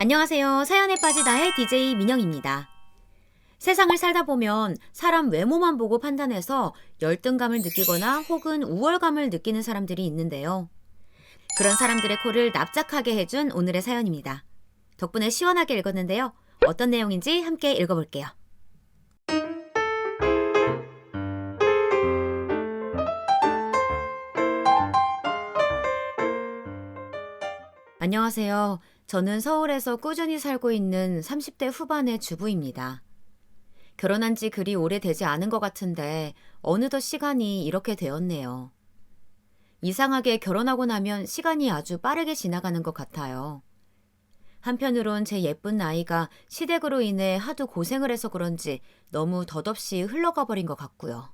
안녕하세요. 사연에 빠진 나의 DJ 민영입니다. 세상을 살다 보면 사람 외모만 보고 판단해서 열등감을 느끼거나 혹은 우월감을 느끼는 사람들이 있는데요. 그런 사람들의 코를 납작하게 해준 오늘의 사연입니다. 덕분에 시원하게 읽었는데요. 어떤 내용인지 함께 읽어볼게요. 안녕하세요. 저는 서울에서 꾸준히 살고 있는 30대 후반의 주부입니다. 결혼한 지 그리 오래되지 않은 것 같은데 어느덧 시간이 이렇게 되었네요. 이상하게 결혼하고 나면 시간이 아주 빠르게 지나가는 것 같아요. 한편으론 제 예쁜 나이가 시댁으로 인해 하도 고생을 해서 그런지 너무 덧없이 흘러가 버린 것 같고요.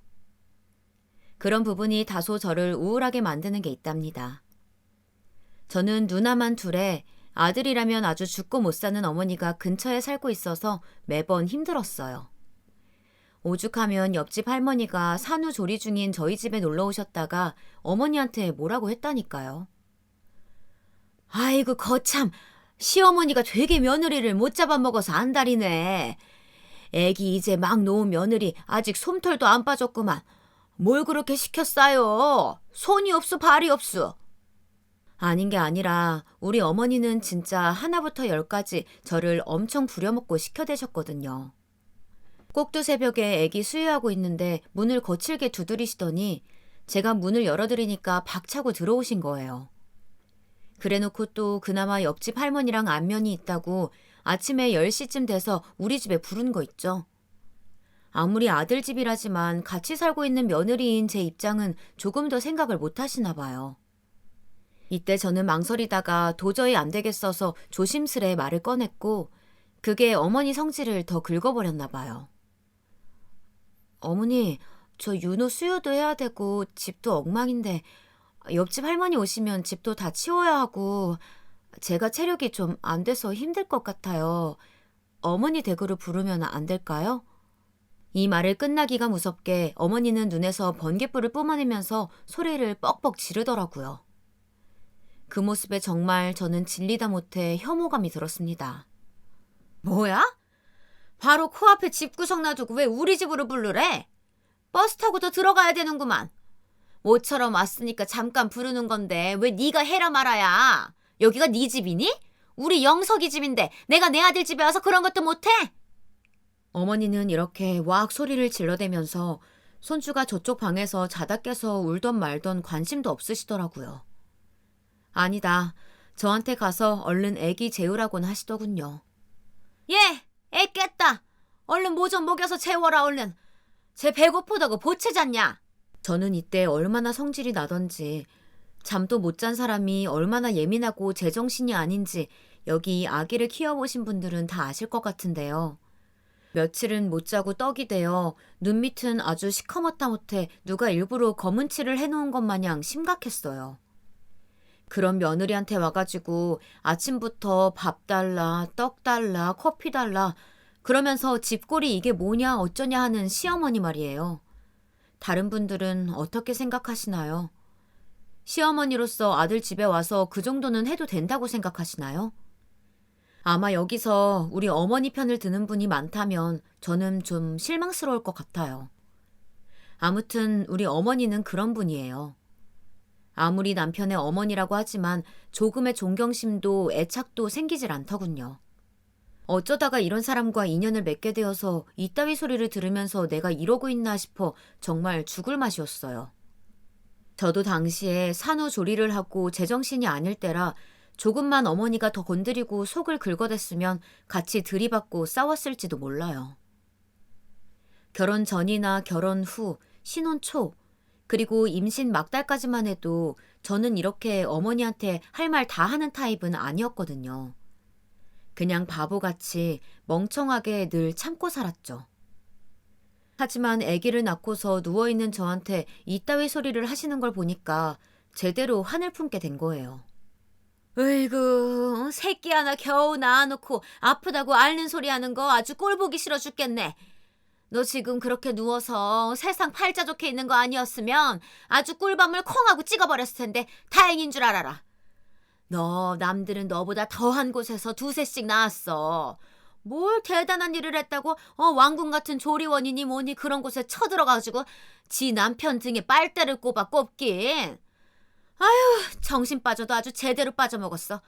그런 부분이 다소 저를 우울하게 만드는 게 있답니다. 저는 누나만 둘에 아들이라면 아주 죽고 못 사는 어머니가 근처에 살고 있어서 매번 힘들었어요. 오죽하면 옆집 할머니가 산후조리 중인 저희 집에 놀러 오셨다가 어머니한테 뭐라고 했다니까요. 아이고 거참, 시어머니가 되게 며느리를 못 잡아먹어서 안달이네. 애기 이제 막 놓은 며느리 아직 솜털도 안 빠졌구만. 뭘 그렇게 시켰어요? 손이 없어 발이 없어. 아닌 게 아니라 우리 어머니는 진짜 하나부터 열까지 저를 엄청 부려먹고 시켜대셨거든요. 꼭두 새벽에 애기 수유하고 있는데 문을 거칠게 두드리시더니 제가 문을 열어드리니까 박차고 들어오신 거예요. 그래놓고 또 그나마 옆집 할머니랑 안면이 있다고 아침에 10시쯤 돼서 우리 집에 부른 거 있죠. 아무리 아들 집이라지만 같이 살고 있는 며느리인 제 입장은 조금 더 생각을 못 하시나 봐요. 이때 저는 망설이다가 도저히 안 되겠어서 조심스레 말을 꺼냈고 그게 어머니 성질을 더 긁어버렸나 봐요. 어머니, 저 윤호 수유도 해야 되고 집도 엉망인데 옆집 할머니 오시면 집도 다 치워야 하고 제가 체력이 좀 안 돼서 힘들 것 같아요. 어머니 댁으로 부르면 안 될까요? 이 말을 끝나기가 무섭게 어머니는 눈에서 번갯불을 뿜어내면서 소리를 뻑뻑 지르더라고요. 그 모습에 정말 저는 질리다 못해 혐오감이 들었습니다. 뭐야? 바로 코앞에 집구석 놔두고 왜 우리 집으로 부르래? 버스 타고 더 들어가야 되는구만. 모처럼 왔으니까 잠깐 부르는 건데 왜 네가 해라 말아야. 여기가 네 집이니? 우리 영석이 집인데 내가 내 아들 집에 와서 그런 것도 못해? 어머니는 이렇게 와악 소리를 질러대면서 손주가 저쪽 방에서 자다 깨서 울던 말던 관심도 없으시더라고요. 아니다. 저한테 가서 얼른 애기 재우라고는 하시더군요. 예, 애 깼다. 얼른 뭐 좀 먹여서 재워라 얼른. 쟤 배고프다고 보채 잤냐? 저는 이때 얼마나 성질이 나던지 잠도 못 잔 사람이 얼마나 예민하고 제정신이 아닌지 여기 아기를 키워보신 분들은 다 아실 것 같은데요. 며칠은 못 자고 떡이 되어 눈밑은 아주 시커멓다 못해 누가 일부러 검은 칠을 해놓은 것 마냥 심각했어요. 그런 며느리한테 와가지고 아침부터 밥 달라, 떡 달라, 커피 달라 그러면서 집골이 이게 뭐냐 어쩌냐 하는 시어머니 말이에요. 다른 분들은 어떻게 생각하시나요? 시어머니로서 아들 집에 와서 그 정도는 해도 된다고 생각하시나요? 아마 여기서 우리 어머니 편을 드는 분이 많다면 저는 좀 실망스러울 것 같아요. 아무튼 우리 어머니는 그런 분이에요. 아무리 남편의 어머니라고 하지만 조금의 존경심도 애착도 생기질 않더군요. 어쩌다가 이런 사람과 인연을 맺게 되어서 이따위 소리를 들으면서 내가 이러고 있나 싶어 정말 죽을 맛이었어요. 저도 당시에 산후조리를 하고 제정신이 아닐 때라 조금만 어머니가 더 건드리고 속을 긁어댔으면 같이 들이받고 싸웠을지도 몰라요. 결혼 전이나 결혼 후, 신혼 초, 그리고 임신 막달까지만 해도 저는 이렇게 어머니한테 할 말 다 하는 타입은 아니었거든요. 그냥 바보같이 멍청하게 늘 참고 살았죠. 하지만 아기를 낳고서 누워있는 저한테 이따위 소리를 하시는 걸 보니까 제대로 한을 품게 된 거예요. 으이구, 새끼 하나 겨우 낳아놓고 아프다고 앓는 소리 하는 거 아주 꼴보기 싫어 죽겠네. 너 지금 그렇게 누워서 세상 팔자 좋게 있는 거 아니었으면 아주 꿀밤을 콩 하고 찍어버렸을 텐데 다행인 줄 알아라. 너 남들은 너보다 더한 곳에서 두세씩 나왔어. 뭘 대단한 일을 했다고 왕궁 같은 조리원이니 뭐니 그런 곳에 쳐들어가지고 지 남편 등에 빨대를 꼽아 꼽긴. 아휴, 정신 빠져도 아주 제대로 빠져먹었어.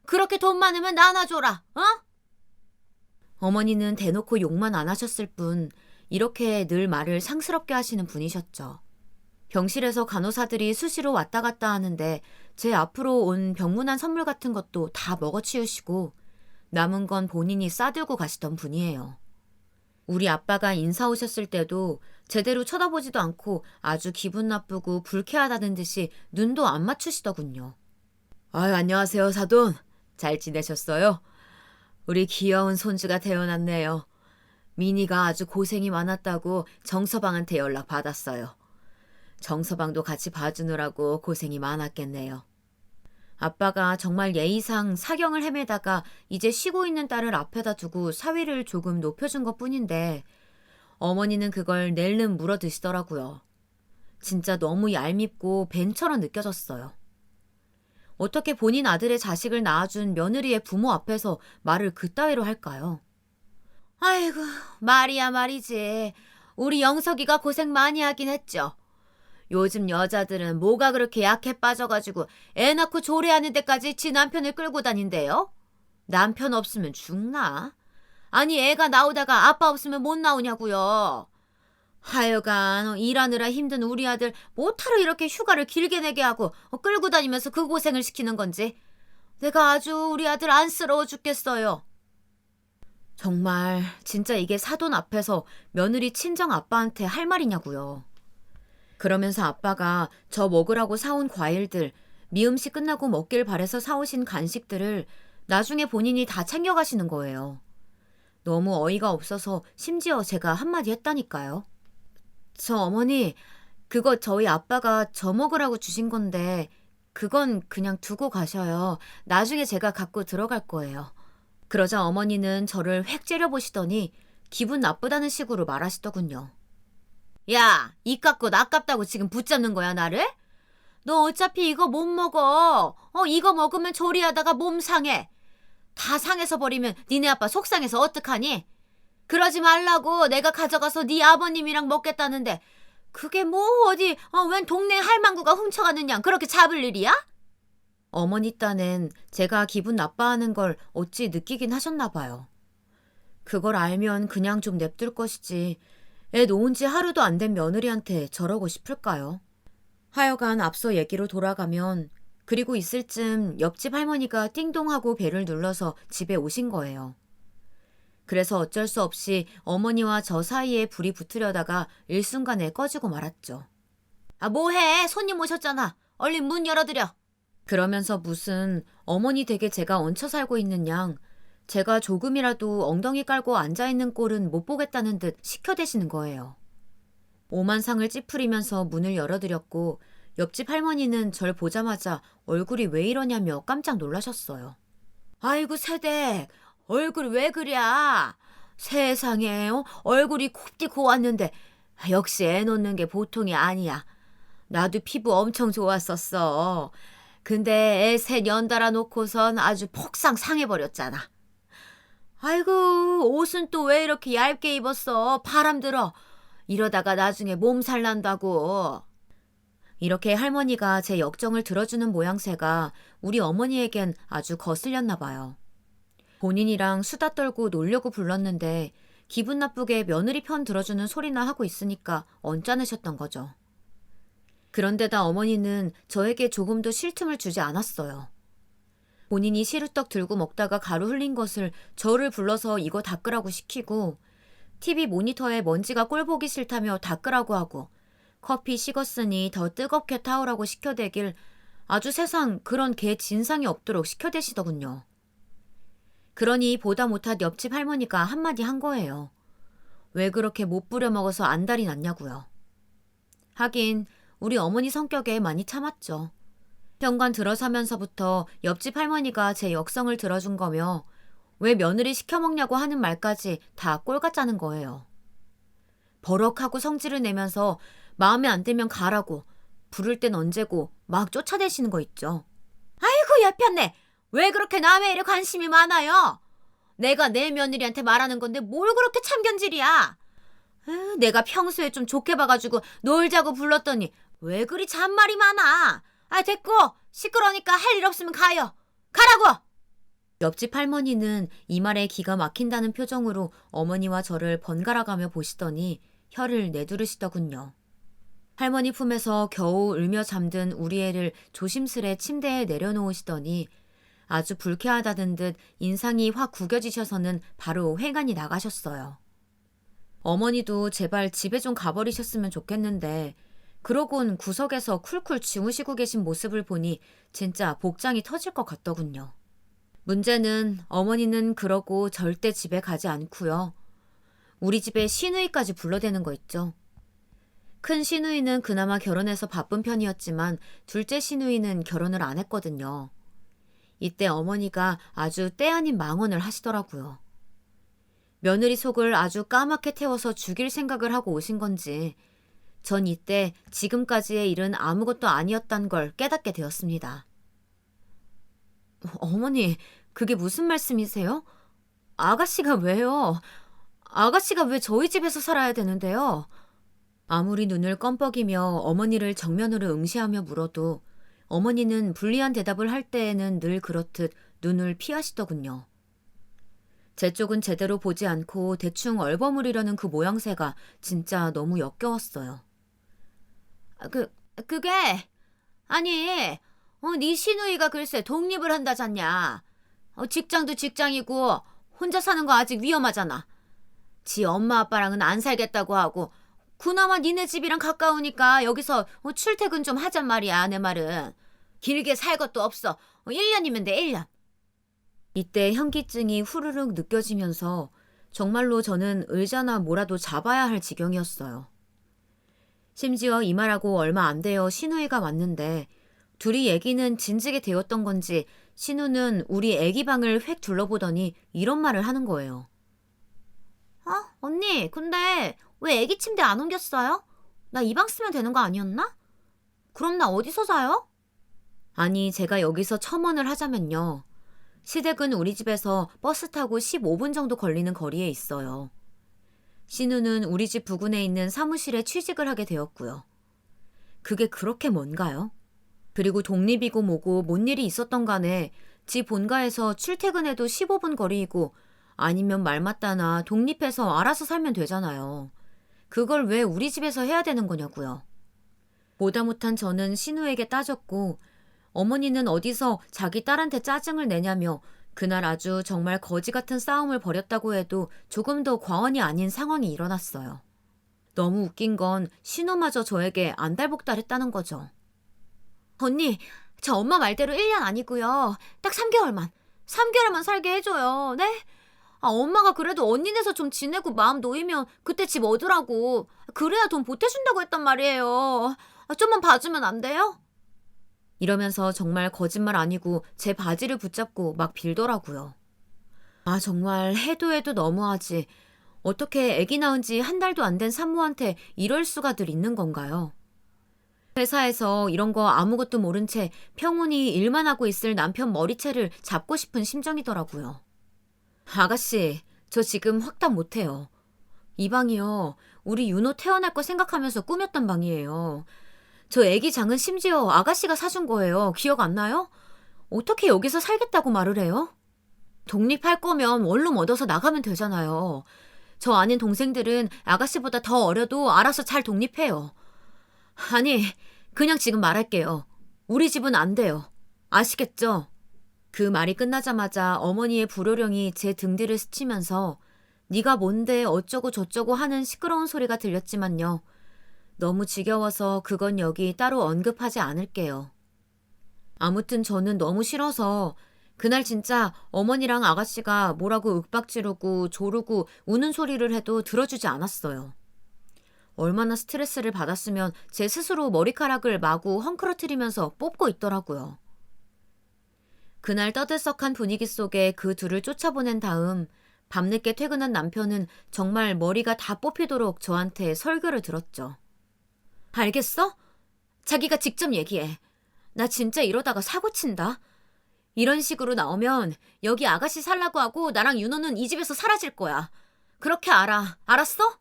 그렇게 돈 많으면 나눠줘라. 어? 어머니는 대놓고 욕만 안 하셨을 뿐 이렇게 늘 말을 상스럽게 하시는 분이셨죠. 병실에서 간호사들이 수시로 왔다 갔다 하는데 제 앞으로 온 병문안 선물 같은 것도 다 먹어치우시고 남은 건 본인이 싸들고 가시던 분이에요. 우리 아빠가 인사 오셨을 때도 제대로 쳐다보지도 않고 아주 기분 나쁘고 불쾌하다는 듯이 눈도 안 맞추시더군요. 아유, 안녕하세요, 사돈. 잘 지내셨어요? 우리 귀여운 손주가 태어났네요. 미니가 아주 고생이 많았다고 정서방한테 연락 받았어요. 정서방도 같이 봐주느라고 고생이 많았겠네요. 아빠가 정말 예의상 사경을 헤매다가 이제 쉬고 있는 딸을 앞에다 두고 사위를 조금 높여준 것뿐인데 어머니는 그걸 낼름 물어 드시더라고요. 진짜 너무 얄밉고 벤처럼 느껴졌어요. 어떻게 본인 아들의 자식을 낳아준 며느리의 부모 앞에서 말을 그따위로 할까요? 아이고, 말이야 말이지. 우리 영석이가 고생 많이 하긴 했죠. 요즘 여자들은 뭐가 그렇게 약해 빠져가지고 애 낳고 조리하는 데까지 지 남편을 끌고 다닌대요? 남편 없으면 죽나? 아니 애가 나오다가 아빠 없으면 못 나오냐고요. 하여간 일하느라 힘든 우리 아들 못하러 이렇게 휴가를 길게 내게 하고 끌고 다니면서 그 고생을 시키는 건지 내가 아주 우리 아들 안쓰러워 죽겠어요. 정말 진짜 이게 사돈 앞에서 며느리 친정 아빠한테 할 말이냐고요. 그러면서 아빠가 저 먹으라고 사온 과일들, 미음식 끝나고 먹길 바래서 사오신 간식들을 나중에 본인이 다 챙겨가시는 거예요. 너무 어이가 없어서 심지어 제가 한마디 했다니까요. 저 어머니, 그거 저희 아빠가 저 먹으라고 주신 건데 그건 그냥 두고 가셔요. 나중에 제가 갖고 들어갈 거예요. 그러자 어머니는 저를 획 째려보시더니 기분 나쁘다는 식으로 말하시더군요. 야, 입 깎고 아깝다고 지금 붙잡는 거야, 나를? 너 어차피 이거 못 먹어. 이거 먹으면 조리하다가 몸 상해. 다 상해서 버리면 니네 아빠 속상해서 어떡하니? 그러지 말라고 내가 가져가서 네 아버님이랑 먹겠다는데 그게 뭐 어디 웬 동네 할망구가 훔쳐가는 양 그렇게 잡을 일이야? 어머니 딴엔 제가 기분 나빠하는 걸 어찌 느끼긴 하셨나 봐요. 그걸 알면 그냥 좀 냅둘 것이지 애 놓은 지 하루도 안 된 며느리한테 저러고 싶을까요? 하여간 앞서 얘기로 돌아가면 그리고 있을 쯤 옆집 할머니가 띵동하고 벨을 눌러서 집에 오신 거예요. 그래서 어쩔 수 없이 어머니와 저 사이에 불이 붙으려다가 일순간에 꺼지고 말았죠. 아, 뭐해? 손님 오셨잖아. 얼른 문 열어드려. 그러면서 무슨 어머니 댁에 제가 얹혀 살고 있는 양 제가 조금이라도 엉덩이 깔고 앉아있는 꼴은 못 보겠다는 듯 시켜대시는 거예요. 오만상을 찌푸리면서 문을 열어드렸고 옆집 할머니는 절 보자마자 얼굴이 왜 이러냐며 깜짝 놀라셨어요. 아이고 새댁, 얼굴 왜 그래? 세상에 얼굴이 곱디 고왔는데 역시 애 놓는 게 보통이 아니야. 나도 피부 엄청 좋았었어. 근데 애 셋 연달아 놓고선 아주 폭삭 상해버렸잖아. 아이고 옷은 또 왜 이렇게 얇게 입었어? 바람 들어. 이러다가 나중에 몸살 난다고. 이렇게 할머니가 제 역정을 들어주는 모양새가 우리 어머니에겐 아주 거슬렸나 봐요. 본인이랑 수다 떨고 놀려고 불렀는데 기분 나쁘게 며느리 편 들어주는 소리나 하고 있으니까 언짢으셨던 거죠. 그런데다 어머니는 저에게 조금도 쉴 틈을 주지 않았어요. 본인이 시루떡 들고 먹다가 가루 흘린 것을 저를 불러서 이거 닦으라고 시키고 TV 모니터에 먼지가 꼴 보기 싫다며 닦으라고 하고 커피 식었으니 더 뜨겁게 타오라고 시켜대길 아주 세상 그런 개 진상이 없도록 시켜대시더군요. 그러니 보다 못한 옆집 할머니가 한마디 한 거예요. 왜 그렇게 못 부려먹어서 안달이 났냐고요. 하긴 우리 어머니 성격에 많이 참았죠. 현관 들어서면서부터 옆집 할머니가 제 역성을 들어준 거며 왜 며느리 시켜먹냐고 하는 말까지 다 꼴같자는 거예요. 버럭하고 성질을 내면서 마음에 안 들면 가라고 부를 땐 언제고 막 쫓아대시는 거 있죠. 아이고 얄편네. 왜 그렇게 남의 일에 관심이 많아요? 내가 내 며느리한테 말하는 건데 뭘 그렇게 참견질이야? 내가 평소에 좀 좋게 봐가지고 놀자고 불렀더니 왜 그리 잔말이 많아? 됐고, 시끄러우니까 할 일 없으면 가요. 가라고! 옆집 할머니는 이 말에 기가 막힌다는 표정으로 어머니와 저를 번갈아가며 보시더니 혀를 내두르시더군요. 할머니 품에서 겨우 울며 잠든 우리 애를 조심스레 침대에 내려놓으시더니 아주 불쾌하다는 듯 인상이 확 구겨지셔서는 바로 회관이 나가셨어요. 어머니도 제발 집에 좀 가버리셨으면 좋겠는데 그러곤 구석에서 쿨쿨 주무시고 계신 모습을 보니 진짜 복장이 터질 것 같더군요. 문제는 어머니는 그러고 절대 집에 가지 않고요. 우리 집에 시누이까지 불러대는 거 있죠. 큰 시누이는 그나마 결혼해서 바쁜 편이었지만 둘째 시누이는 결혼을 안 했거든요. 이때 어머니가 아주 때 아닌 망언을 하시더라고요. 며느리 속을 아주 까맣게 태워서 죽일 생각을 하고 오신 건지 전 이때 지금까지의 일은 아무것도 아니었단 걸 깨닫게 되었습니다. 어머니, 그게 무슨 말씀이세요? 아가씨가 왜요? 아가씨가 왜 저희 집에서 살아야 되는데요? 아무리 눈을 껌뻑이며 어머니를 정면으로 응시하며 물어도 어머니는 불리한 대답을 할 때에는 늘 그렇듯 눈을 피하시더군요. 제 쪽은 제대로 보지 않고 대충 얼버무리려는 그 모양새가 진짜 너무 역겨웠어요. 그게 아니, 네 시누이가 글쎄 독립을 한다잖냐. 직장도 직장이고 혼자 사는 거 아직 위험하잖아. 지 엄마 아빠랑은 안 살겠다고 하고 그나마 니네 집이랑 가까우니까 여기서 출퇴근 좀 하잔 말이야. 내 말은 길게 살 것도 없어. 1년이면 돼. 1년. 이때 현기증이 후루룩 느껴지면서 정말로 저는 의자나 뭐라도 잡아야 할 지경이었어요. 심지어 이 말하고 얼마 안 되어 시누이가 왔는데 둘이 얘기는 진지게 되었던 건지 신우는 우리 애기 방을 획 둘러보더니 이런 말을 하는 거예요. 언니, 근데 왜 애기 침대 안 옮겼어요? 나 이 방 쓰면 되는 거 아니었나? 그럼 나 어디서 자요? 아니, 제가 여기서 첨언을 하자면요. 시댁은 우리 집에서 버스 타고 15분 정도 걸리는 거리에 있어요. 신우는 우리 집 부근에 있는 사무실에 취직을 하게 되었고요. 그게 그렇게 뭔가요? 그리고 독립이고 뭐고 뭔 일이 있었던 간에 지 본가에서 출퇴근해도 15분 거리이고 아니면 말 맞다나 독립해서 알아서 살면 되잖아요. 그걸 왜 우리 집에서 해야 되는 거냐고요. 보다 못한 저는 신우에게 따졌고 어머니는 어디서 자기 딸한테 짜증을 내냐며 그날 아주 정말 거지 같은 싸움을 벌였다고 해도 조금 더 과언이 아닌 상황이 일어났어요. 너무 웃긴 건 신우마저 저에게 안달복달했다는 거죠. 언니, 저 엄마 말대로 1년 아니고요. 딱 3개월만 살게 해줘요. 네? 엄마가 그래도 언니네서 좀 지내고 마음 놓이면 그때 집 얻으라고. 그래야 돈 보태준다고 했단 말이에요. 좀만 봐주면 안 돼요? 이러면서 정말 거짓말 아니고 제 바지를 붙잡고 막 빌더라고요. 정말 해도 해도 너무하지. 어떻게 아기 낳은 지 한 달도 안 된 산모한테 이럴 수가들 있는 건가요? 회사에서 이런 거 아무것도 모른 채 평온히 일만 하고 있을 남편 머리채를 잡고 싶은 심정이더라고요. 아가씨, 저 지금 확답 못해요. 이 방이요. 우리 윤호 태어날 거 생각하면서 꾸몄던 방이에요. 저 애기 장은 심지어 아가씨가 사준 거예요. 기억 안 나요? 어떻게 여기서 살겠다고 말을 해요? 독립할 거면 원룸 얻어서 나가면 되잖아요. 저 아는 동생들은 아가씨보다 더 어려도 알아서 잘 독립해요. 아니, 그냥 지금 말할게요. 우리 집은 안 돼요. 아시겠죠? 그 말이 끝나자마자 어머니의 불호령이 제 등 뒤를 스치면서 네가 뭔데 어쩌고 저쩌고 하는 시끄러운 소리가 들렸지만요. 너무 지겨워서 그건 여기 따로 언급하지 않을게요. 아무튼 저는 너무 싫어서 그날 진짜 어머니랑 아가씨가 뭐라고 윽박지르고 조르고 우는 소리를 해도 들어주지 않았어요. 얼마나 스트레스를 받았으면 제 스스로 머리카락을 마구 헝클어뜨리면서 뽑고 있더라고요. 그날 떠들썩한 분위기 속에 그 둘을 쫓아보낸 다음 밤늦게 퇴근한 남편은 정말 머리가 다 뽑히도록 저한테 설교를 들었죠. 알겠어? 자기가 직접 얘기해. 나 진짜 이러다가 사고 친다. 이런 식으로 나오면 여기 아가씨 살라고 하고 나랑 윤호는 이 집에서 사라질 거야. 그렇게 알아. 알았어?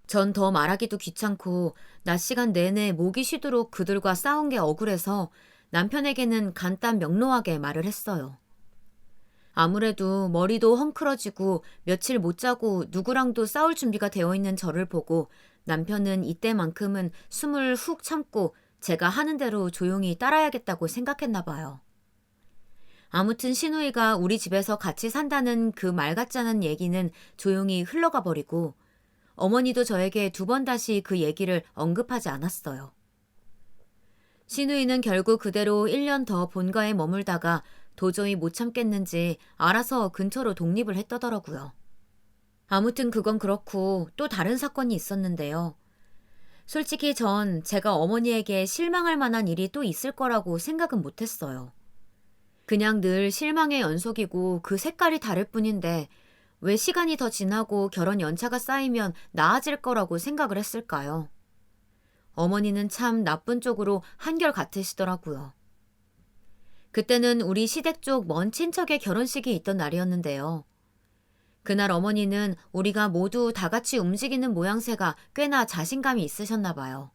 전 더 말하기도 귀찮고 낮 시간 내내 목이 쉬도록 그들과 싸운 게 억울해서 남편에게는 간단 명료하게 말을 했어요. 아무래도 머리도 헝클어지고 며칠 못 자고 누구랑도 싸울 준비가 되어 있는 저를 보고 남편은 이때만큼은 숨을 훅 참고 제가 하는 대로 조용히 따라야겠다고 생각했나 봐요. 아무튼 신우이가 우리 집에서 같이 산다는 그 말 같지 않은 얘기는 조용히 흘러가 버리고 어머니도 저에게 두 번 다시 그 얘기를 언급하지 않았어요. 신우이는 결국 그대로 1년 더 본가에 머물다가 도저히 못 참겠는지 알아서 근처로 독립을 했더더라고요. 아무튼 그건 그렇고 또 다른 사건이 있었는데요. 솔직히 전 제가 어머니에게 실망할 만한 일이 또 있을 거라고 생각은 못했어요. 그냥 늘 실망의 연속이고 그 색깔이 다를 뿐인데 왜 시간이 더 지나고 결혼 연차가 쌓이면 나아질 거라고 생각을 했을까요? 어머니는 참 나쁜 쪽으로 한결 같으시더라고요. 그때는 우리 시댁 쪽 먼 친척의 결혼식이 있던 날이었는데요. 그날 어머니는 우리가 모두 다 같이 움직이는 모양새가 꽤나 자신감이 있으셨나 봐요.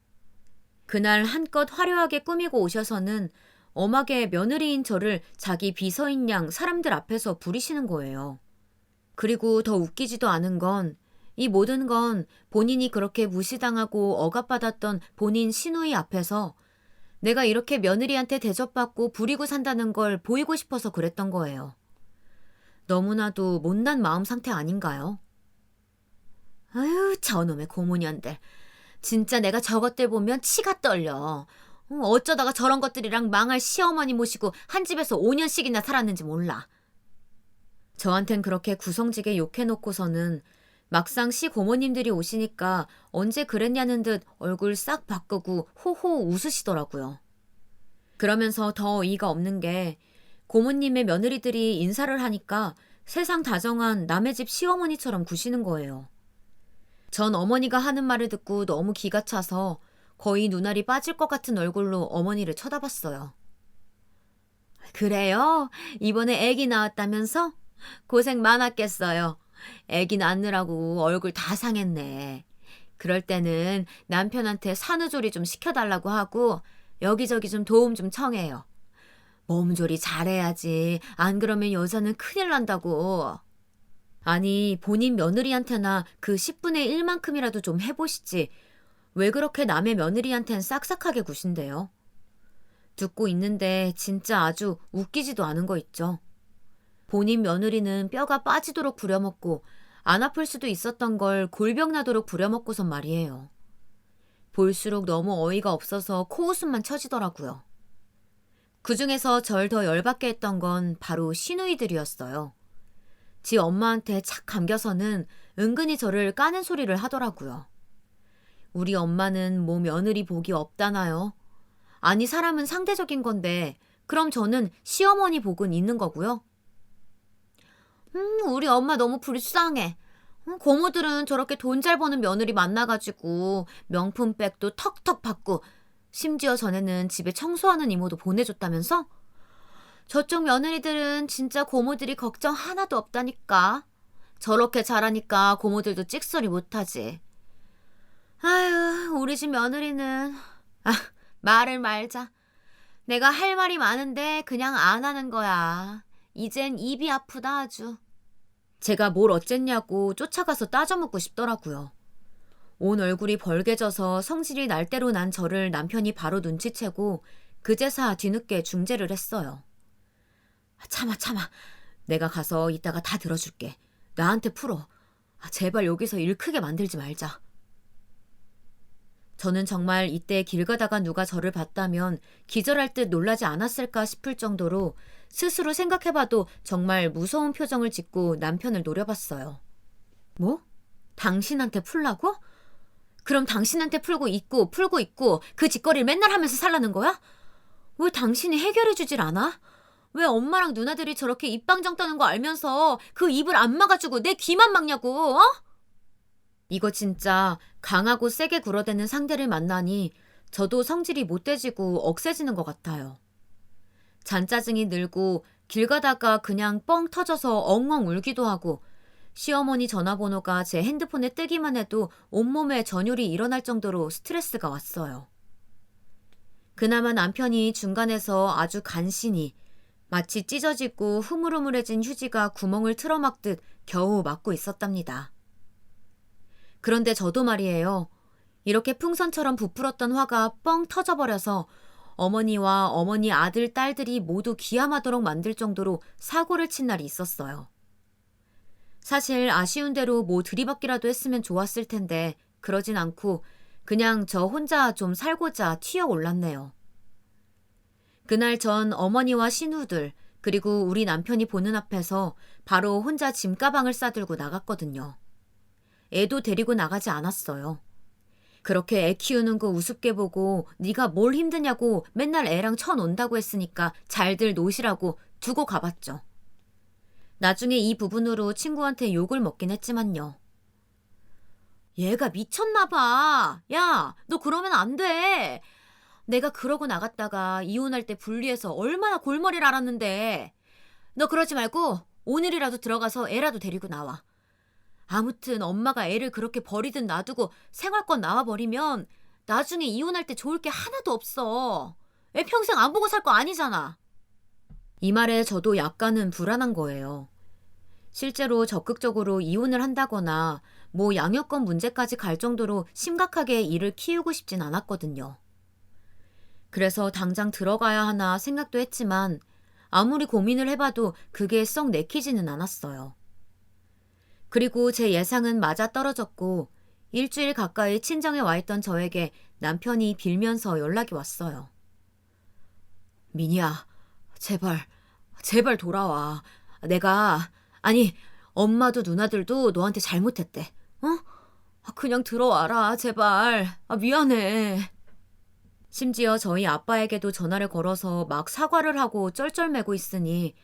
그날 한껏 화려하게 꾸미고 오셔서는 엄하게 며느리인 저를 자기 비서인 양 사람들 앞에서 부리시는 거예요. 그리고 더 웃기지도 않은 건 이 모든 건 본인이 그렇게 무시당하고 억압받았던 본인 시누이 앞에서 내가 이렇게 며느리한테 대접받고 부리고 산다는 걸 보이고 싶어서 그랬던 거예요. 너무나도 못난 마음 상태 아닌가요? 아유, 저놈의 고문년들. 진짜 내가 저것들 보면 치가 떨려. 어쩌다가 저런 것들이랑 망할 시어머니 모시고 한 집에서 5년씩이나 살았는지 몰라. 저한텐 그렇게 구성지게 욕해놓고서는 막상 시 고모님들이 오시니까 언제 그랬냐는 듯 얼굴 싹 바꾸고 호호 웃으시더라고요. 그러면서 더 어이가 없는 게 고모님의 며느리들이 인사를 하니까 세상 다정한 남의 집 시어머니처럼 구시는 거예요. 전 어머니가 하는 말을 듣고 너무 기가 차서 거의 눈알이 빠질 것 같은 얼굴로 어머니를 쳐다봤어요. 그래요? 이번에 아기 낳았다면서? 고생 많았겠어요. 아기 낳느라고 얼굴 다 상했네. 그럴 때는 남편한테 산후조리 좀 시켜달라고 하고 여기저기 좀 도움 좀 청해요. 몸조리 잘해야지. 안 그러면 여자는 큰일 난다고. 아니, 본인 며느리한테나 그 10분의 1만큼이라도 좀 해보시지. 왜 그렇게 남의 며느리한텐 싹싹하게 구신대요? 듣고 있는데 진짜 아주 웃기지도 않은 거 있죠. 본인 며느리는 뼈가 빠지도록 부려먹고 안 아플 수도 있었던 걸 골병 나도록 부려먹고선 말이에요. 볼수록 너무 어이가 없어서 코웃음만 쳐지더라고요. 그중에서 절 더 열받게 했던 건 바로 시누이들이었어요. 지 엄마한테 착 감겨서는 은근히 저를 까는 소리를 하더라고요. 우리 엄마는 뭐 며느리 복이 없다나요? 아니 사람은 상대적인 건데 그럼 저는 시어머니 복은 있는 거고요. 우리 엄마 너무 불쌍해. 고모들은 저렇게 돈 잘 버는 며느리 만나가지고 명품백도 턱턱 받고 심지어 전에는 집에 청소하는 이모도 보내줬다면서? 저쪽 며느리들은 진짜 고모들이 걱정 하나도 없다니까. 저렇게 잘하니까 고모들도 찍소리 못하지. 아휴, 우리 집 며느리는... 말을 말자. 내가 할 말이 많은데 그냥 안 하는 거야. 이젠 입이 아프다 아주. 제가 뭘 어쨌냐고 쫓아가서 따져묻고 싶더라고요. 온 얼굴이 벌개져서 성질이 날 대로 난 저를 남편이 바로 눈치채고 그제사 뒤늦게 중재를 했어요. 참아. 내가 가서 이따가 다 들어줄게. 나한테 풀어. 제발 여기서 일 크게 만들지 말자. 저는 정말 이때 길 가다가 누가 저를 봤다면 기절할 듯 놀라지 않았을까 싶을 정도로 스스로 생각해봐도 정말 무서운 표정을 짓고 남편을 노려봤어요. 뭐? 당신한테 풀라고? 그럼 당신한테 풀고 있고 그 짓거리를 맨날 하면서 살라는 거야? 왜 당신이 해결해주질 않아? 왜 엄마랑 누나들이 저렇게 입방정 떠는 거 알면서 그 입을 안 막아주고 내 귀만 막냐고, 어? 이거 진짜 강하고 세게 굴어대는 상대를 만나니 저도 성질이 못돼지고 억세지는 것 같아요. 잔짜증이 늘고 길 가다가 그냥 뻥 터져서 엉엉 울기도 하고 시어머니 전화번호가 제 핸드폰에 뜨기만 해도 온몸에 전율이 일어날 정도로 스트레스가 왔어요. 그나마 남편이 중간에서 아주 간신히 마치 찢어지고 흐물흐물해진 휴지가 구멍을 틀어막듯 겨우 막고 있었답니다. 그런데 저도 말이에요. 이렇게 풍선처럼 부풀었던 화가 뻥 터져버려서 어머니와 어머니 아들, 딸들이 모두 기함하도록 만들 정도로 사고를 친 날이 있었어요. 사실 아쉬운 대로 뭐 들이받기라도 했으면 좋았을 텐데 그러진 않고 그냥 저 혼자 좀 살고자 튀어올랐네요. 그날 전 어머니와 신우들 그리고 우리 남편이 보는 앞에서 바로 혼자 짐가방을 싸들고 나갔거든요. 애도 데리고 나가지 않았어요. 그렇게 애 키우는 거 우습게 보고 네가 뭘 힘드냐고 맨날 애랑 쳐논다고 했으니까 잘들 노시라고 두고 가봤죠. 나중에 이 부분으로 친구한테 욕을 먹긴 했지만요. 얘가 미쳤나 봐. 야, 너 그러면 안 돼. 내가 그러고 나갔다가 이혼할 때 분리해서 얼마나 골머리를 앓았는데. 너 그러지 말고 오늘이라도 들어가서 애라도 데리고 나와. 아무튼 엄마가 애를 그렇게 버리든 놔두고 생활권 나와버리면 나중에 이혼할 때 좋을 게 하나도 없어. 애 평생 안 보고 살 거 아니잖아. 이 말에 저도 약간은 불안한 거예요. 실제로 적극적으로 이혼을 한다거나 뭐 양육권 문제까지 갈 정도로 심각하게 일을 키우고 싶진 않았거든요. 그래서 당장 들어가야 하나 생각도 했지만 아무리 고민을 해봐도 그게 썩 내키지는 않았어요. 그리고 제 예상은 맞아떨어졌고 일주일 가까이 친정에 와 있던 저에게 남편이 빌면서 연락이 왔어요. 민희야, 제발 돌아와. 아니, 엄마도 누나들도 너한테 잘못했대. 그냥 들어와라, 제발. 미안해. 심지어 저희 아빠에게도 전화를 걸어서 막 사과를 하고 쩔쩔매고 있으니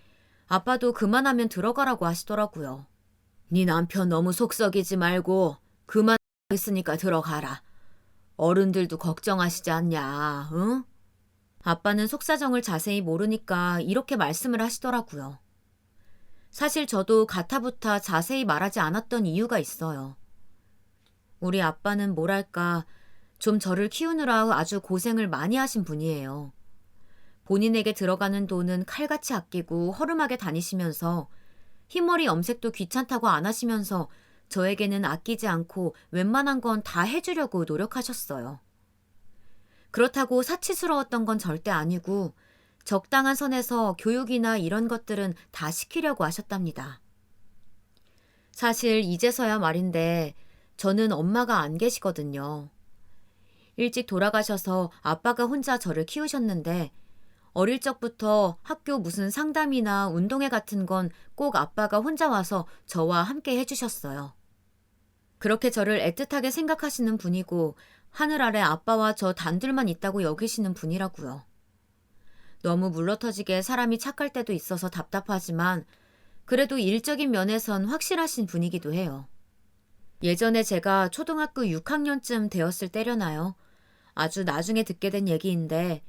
아빠도 그만하면 들어가라고 하시더라고요. 네 남편 너무 속썩이지 말고 그만 했으니까 들어가라. 어른들도 걱정하시지 않냐, 응? 아빠는 속사정을 자세히 모르니까 이렇게 말씀을 하시더라고요. 사실 저도 가타부타 자세히 말하지 않았던 이유가 있어요. 우리 아빠는 뭐랄까 좀 저를 키우느라 아주 고생을 많이 하신 분이에요. 본인에게 들어가는 돈은 칼같이 아끼고 허름하게 다니시면서 흰머리 염색도 귀찮다고 안 하시면서 저에게는 아끼지 않고 웬만한 건 다 해주려고 노력하셨어요. 그렇다고 사치스러웠던 건 절대 아니고 적당한 선에서 교육이나 이런 것들은 다 시키려고 하셨답니다. 사실 이제서야 말인데 저는 엄마가 안 계시거든요. 일찍 돌아가셔서 아빠가 혼자 저를 키우셨는데 어릴 적부터 학교 무슨 상담이나 운동회 같은 건 꼭 아빠가 혼자 와서 저와 함께 해주셨어요. 그렇게 저를 애틋하게 생각하시는 분이고 하늘 아래 아빠와 저 단둘만 있다고 여기시는 분이라고요. 너무 물러터지게 사람이 착할 때도 있어서 답답하지만 그래도 일적인 면에선 확실하신 분이기도 해요. 예전에 제가 초등학교 6학년쯤 되었을 때려나요. 아주 나중에 듣게 된 얘기인데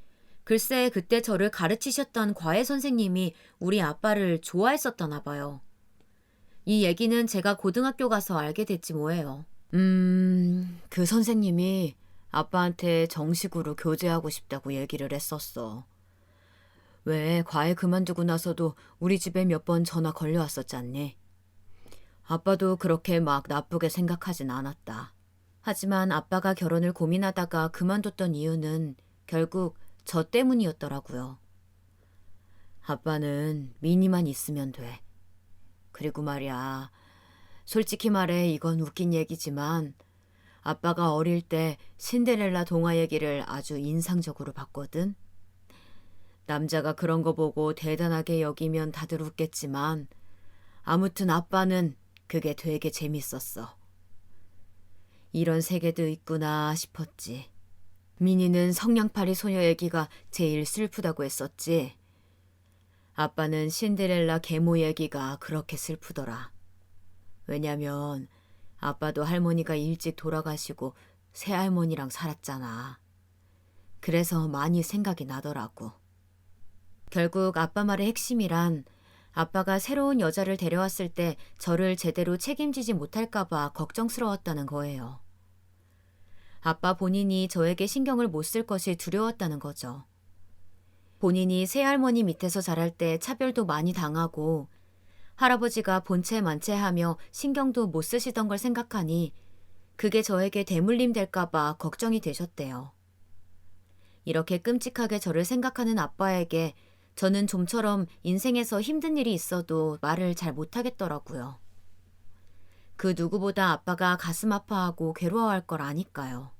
글쎄 그때 저를 가르치셨던 과외 선생님이 우리 아빠를 좋아했었더나 봐요. 이 얘기는 제가 고등학교 가서 알게 됐지 뭐예요. 그 선생님이 아빠한테 정식으로 교제하고 싶다고 얘기를 했었어. 왜 과외 그만두고 나서도 우리 집에 몇 번 전화 걸려왔었잖니. 아빠도 그렇게 막 나쁘게 생각하진 않았다. 하지만 아빠가 결혼을 고민하다가 그만뒀던 이유는 결국 저 때문이었더라고요. 아빠는 미니만 있으면 돼. 그리고 말이야, 솔직히 말해 이건 웃긴 얘기지만 아빠가 어릴 때 신데렐라 동화 얘기를 아주 인상적으로 봤거든. 남자가 그런 거 보고 대단하게 여기면 다들 웃겠지만 아무튼 아빠는 그게 되게 재밌었어. 이런 세계도 있구나 싶었지. 미니는 성냥팔이 소녀 얘기가 제일 슬프다고 했었지. 아빠는 신데렐라 계모 얘기가 그렇게 슬프더라. 왜냐면 아빠도 할머니가 일찍 돌아가시고 새할머니랑 살았잖아. 그래서 많이 생각이 나더라고. 결국 아빠 말의 핵심이란 아빠가 새로운 여자를 데려왔을 때 저를 제대로 책임지지 못할까봐 걱정스러웠다는 거예요. 아빠 본인이 저에게 신경을 못 쓸 것이 두려웠다는 거죠. 본인이 새할머니 밑에서 자랄 때 차별도 많이 당하고 할아버지가 본체 만체하며 신경도 못 쓰시던 걸 생각하니 그게 저에게 대물림 될까봐 걱정이 되셨대요. 이렇게 끔찍하게 저를 생각하는 아빠에게 저는 좀처럼 인생에서 힘든 일이 있어도 말을 잘 못하겠더라고요. 그 누구보다 아빠가 가슴 아파하고 괴로워할 걸 아니까요.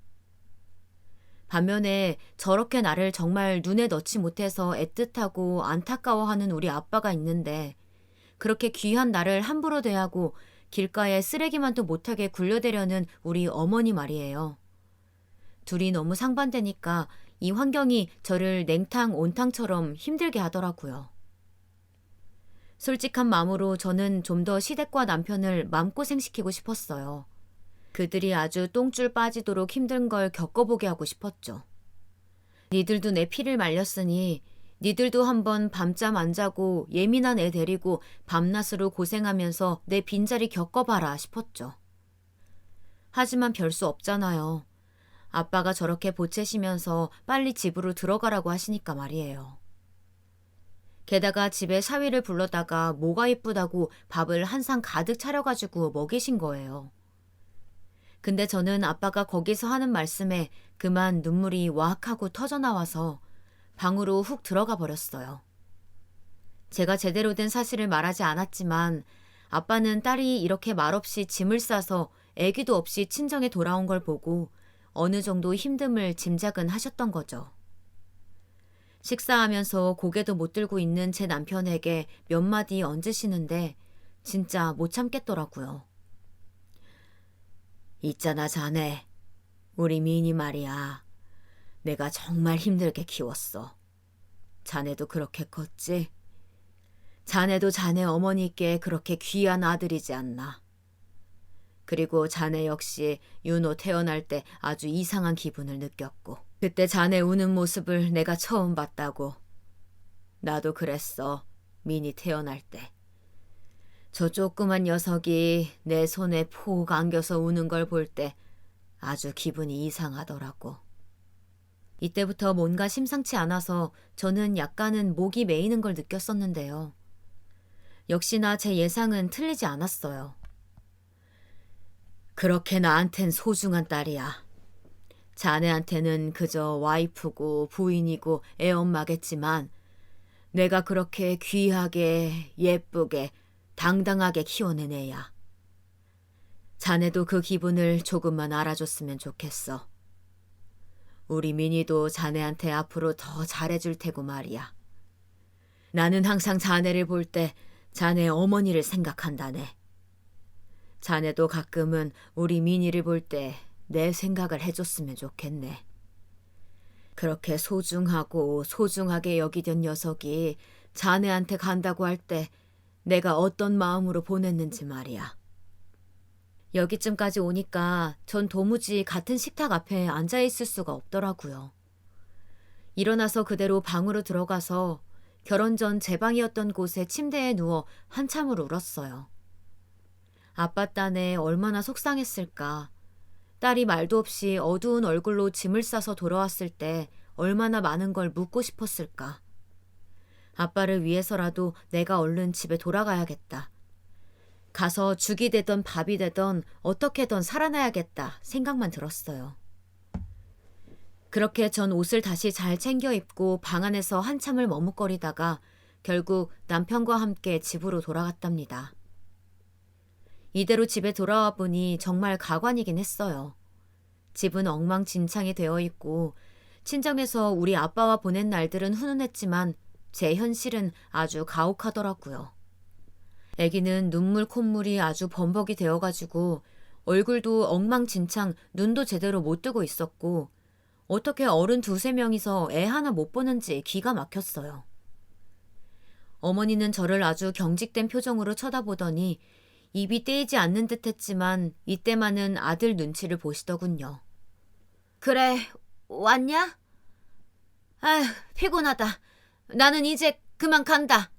반면에 저렇게 나를 정말 눈에 넣지 못해서 애틋하고 안타까워하는 우리 아빠가 있는데 그렇게 귀한 나를 함부로 대하고 길가에 쓰레기만도 못하게 굴려대려는 우리 어머니 말이에요. 둘이 너무 상반되니까 이 환경이 저를 냉탕 온탕처럼 힘들게 하더라고요. 솔직한 마음으로 저는 좀 더 시댁과 남편을 마음고생시키고 싶었어요. 그들이 아주 똥줄 빠지도록 힘든 걸 겪어보게 하고 싶었죠. 니들도 내 피를 말렸으니 니들도 한번 밤잠 안 자고 예민한 애 데리고 밤낮으로 고생하면서 내 빈자리 겪어봐라 싶었죠. 하지만 별 수 없잖아요. 아빠가 저렇게 보채시면서 빨리 집으로 들어가라고 하시니까 말이에요. 게다가 집에 사위를 불러다가 뭐가 이쁘다고 밥을 한 상 가득 차려가지고 먹이신 거예요. 근데 저는 아빠가 거기서 하는 말씀에 그만 눈물이 와악 하고 터져나와서 방으로 훅 들어가 버렸어요. 제가 제대로 된 사실을 말하지 않았지만 아빠는 딸이 이렇게 말없이 짐을 싸서 애기도 없이 친정에 돌아온 걸 보고 어느 정도 힘듦을 짐작은 하셨던 거죠. 식사하면서 고개도 못 들고 있는 제 남편에게 몇 마디 얹으시는데 진짜 못 참겠더라고요. 있잖아 자네. 우리 미인이 말이야. 내가 정말 힘들게 키웠어. 자네도 그렇게 컸지? 자네도 자네 어머니께 그렇게 귀한 아들이지 않나. 그리고 자네 역시 윤호 태어날 때 아주 이상한 기분을 느꼈고 그때 자네 우는 모습을 내가 처음 봤다고. 나도 그랬어. 민이 태어날 때. 저 조그만 녀석이 내 손에 폭 안겨서 우는 걸 볼 때 아주 기분이 이상하더라고. 이때부터 뭔가 심상치 않아서 저는 약간은 목이 메이는 걸 느꼈었는데요. 역시나 제 예상은 틀리지 않았어요. 그렇게 나한텐 소중한 딸이야. 자네한테는 그저 와이프고 부인이고 애엄마겠지만 내가 그렇게 귀하게 예쁘게 당당하게 키워낸 애야. 자네도 그 기분을 조금만 알아줬으면 좋겠어. 우리 민희도 자네한테 앞으로 더 잘해줄 테고 말이야. 나는 항상 자네를 볼 때 자네 어머니를 생각한다네. 자네도 가끔은 우리 민희를 볼 때 내 생각을 해줬으면 좋겠네. 그렇게 소중하고 소중하게 여기던 녀석이 자네한테 간다고 할 때 내가 어떤 마음으로 보냈는지 말이야. 여기쯤까지 오니까 전 도무지 같은 식탁 앞에 앉아있을 수가 없더라고요. 일어나서 그대로 방으로 들어가서 결혼 전 제 방이었던 곳에 침대에 누워 한참을 울었어요. 아빠 딴에 얼마나 속상했을까. 딸이 말도 없이 어두운 얼굴로 짐을 싸서 돌아왔을 때 얼마나 많은 걸 묻고 싶었을까. 아빠를 위해서라도 내가 얼른 집에 돌아가야겠다. 가서 죽이 되던 밥이 되던 어떻게든 살아나야겠다 생각만 들었어요. 그렇게 전 옷을 다시 잘 챙겨 입고 방 안에서 한참을 머뭇거리다가 결국 남편과 함께 집으로 돌아갔답니다. 이대로 집에 돌아와 보니 정말 가관이긴 했어요. 집은 엉망진창이 되어 있고 친정에서 우리 아빠와 보낸 날들은 훈훈했지만 제 현실은 아주 가혹하더라고요. 아기는 눈물 콧물이 아주 범벅이 되어가지고 얼굴도 엉망진창 눈도 제대로 못 뜨고 있었고 어떻게 어른 두세 명이서 애 하나 못 보는지 기가 막혔어요. 어머니는 저를 아주 경직된 표정으로 쳐다보더니 입이 떼이지 않는 듯 했지만 이때만은 아들 눈치를 보시더군요. 그래, 왔냐? 아휴, 피곤하다. 나는 이제 그만 간다.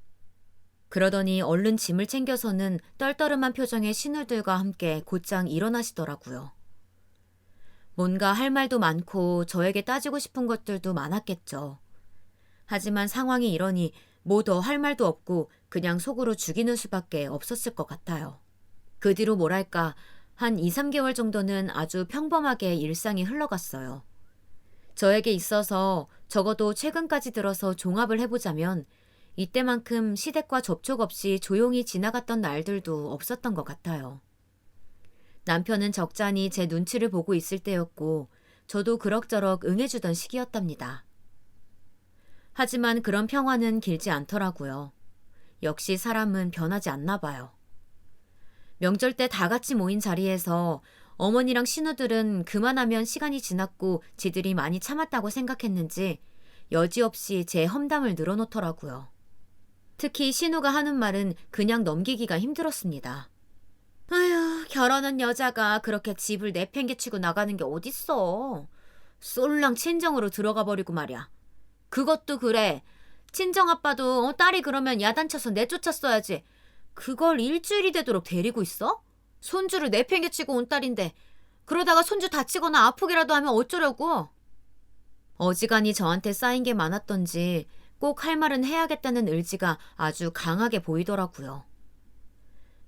그러더니 얼른 짐을 챙겨서는 떨떠름한 표정의 신우들과 함께 곧장 일어나시더라고요. 뭔가 할 말도 많고 저에게 따지고 싶은 것들도 많았겠죠. 하지만 상황이 이러니 뭐 더 할 말도 없고 그냥 속으로 죽이는 수밖에 없었을 것 같아요. 그 뒤로 뭐랄까 한 2, 3개월 정도는 아주 평범하게 일상이 흘러갔어요. 저에게 있어서 적어도 최근까지 들어서 종합을 해보자면 이때만큼 시댁과 접촉 없이 조용히 지나갔던 날들도 없었던 것 같아요. 남편은 적잖이 제 눈치를 보고 있을 때였고 저도 그럭저럭 응해주던 시기였답니다. 하지만 그런 평화는 길지 않더라고요. 역시 사람은 변하지 않나 봐요. 명절 때 다 같이 모인 자리에서 어머니랑 신우들은 그만하면 시간이 지났고 지들이 많이 참았다고 생각했는지 여지없이 제 험담을 늘어놓더라고요. 특히 신우가 하는 말은 그냥 넘기기가 힘들었습니다. 아휴, 결혼한 여자가 그렇게 집을 내팽개치고 나가는 게 어딨어. 쏠랑 친정으로 들어가 버리고 말이야. 그것도 그래. 친정아빠도 딸이 그러면 야단쳐서 내쫓았어야지. 그걸 일주일이 되도록 데리고 있어? 손주를 내팽개치고 온 딸인데 그러다가 손주 다치거나 아프기라도 하면 어쩌려고? 어지간히 저한테 쌓인 게 많았던지 꼭 할 말은 해야겠다는 의지가 아주 강하게 보이더라고요.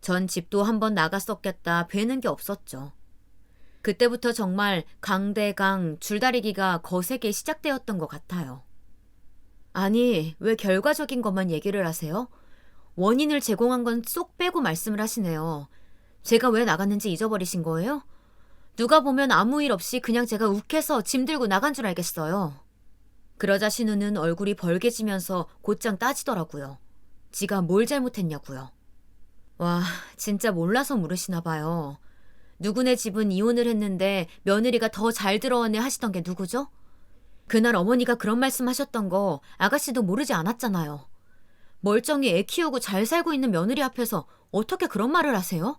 전 집도 한번 나갔었겠다 배는 게 없었죠. 그때부터 정말 강대강 줄다리기가 거세게 시작되었던 것 같아요. 아니, 왜 결과적인 것만 얘기를 하세요? 원인을 제공한 건 쏙 빼고 말씀을 하시네요. 제가 왜 나갔는지 잊어버리신 거예요? 누가 보면 아무 일 없이 그냥 제가 욱해서 짐 들고 나간 줄 알겠어요. 그러자 신우는 얼굴이 벌개지면서 곧장 따지더라고요. 지가 뭘 잘못했냐고요. 와, 진짜 몰라서 물으시나 봐요. 누구네 집은 이혼을 했는데 며느리가 더 잘 들어오네 하시던 게 누구죠? 그날 어머니가 그런 말씀하셨던 거 아가씨도 모르지 않았잖아요. 멀쩡히 애 키우고 잘 살고 있는 며느리 앞에서 어떻게 그런 말을 하세요?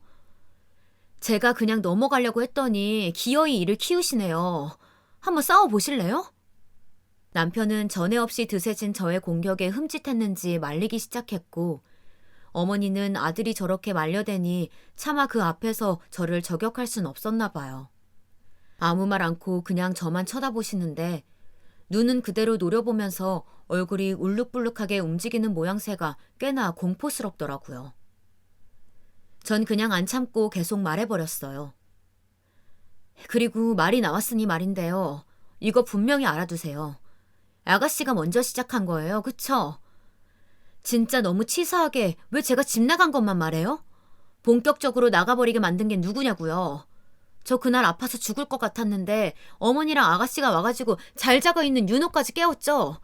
제가 그냥 넘어가려고 했더니 기어이 이를 키우시네요. 한번 싸워보실래요? 남편은 전에 없이 드세진 저의 공격에 흠칫했는지 말리기 시작했고 어머니는 아들이 저렇게 말려대니 차마 그 앞에서 저를 저격할 순 없었나 봐요. 아무 말 않고 그냥 저만 쳐다보시는데 눈은 그대로 노려보면서 얼굴이 울룩불룩하게 움직이는 모양새가 꽤나 공포스럽더라고요. 전 그냥 안 참고 계속 말해버렸어요. 그리고 말이 나왔으니 말인데요. 이거 분명히 알아두세요. 아가씨가 먼저 시작한 거예요. 그쵸? 진짜 너무 치사하게 왜 제가 집 나간 것만 말해요? 본격적으로 나가버리게 만든 게 누구냐고요. 저 그날 아파서 죽을 것 같았는데 어머니랑 아가씨가 와가지고 잘 자고 있는 윤호까지 깨웠죠.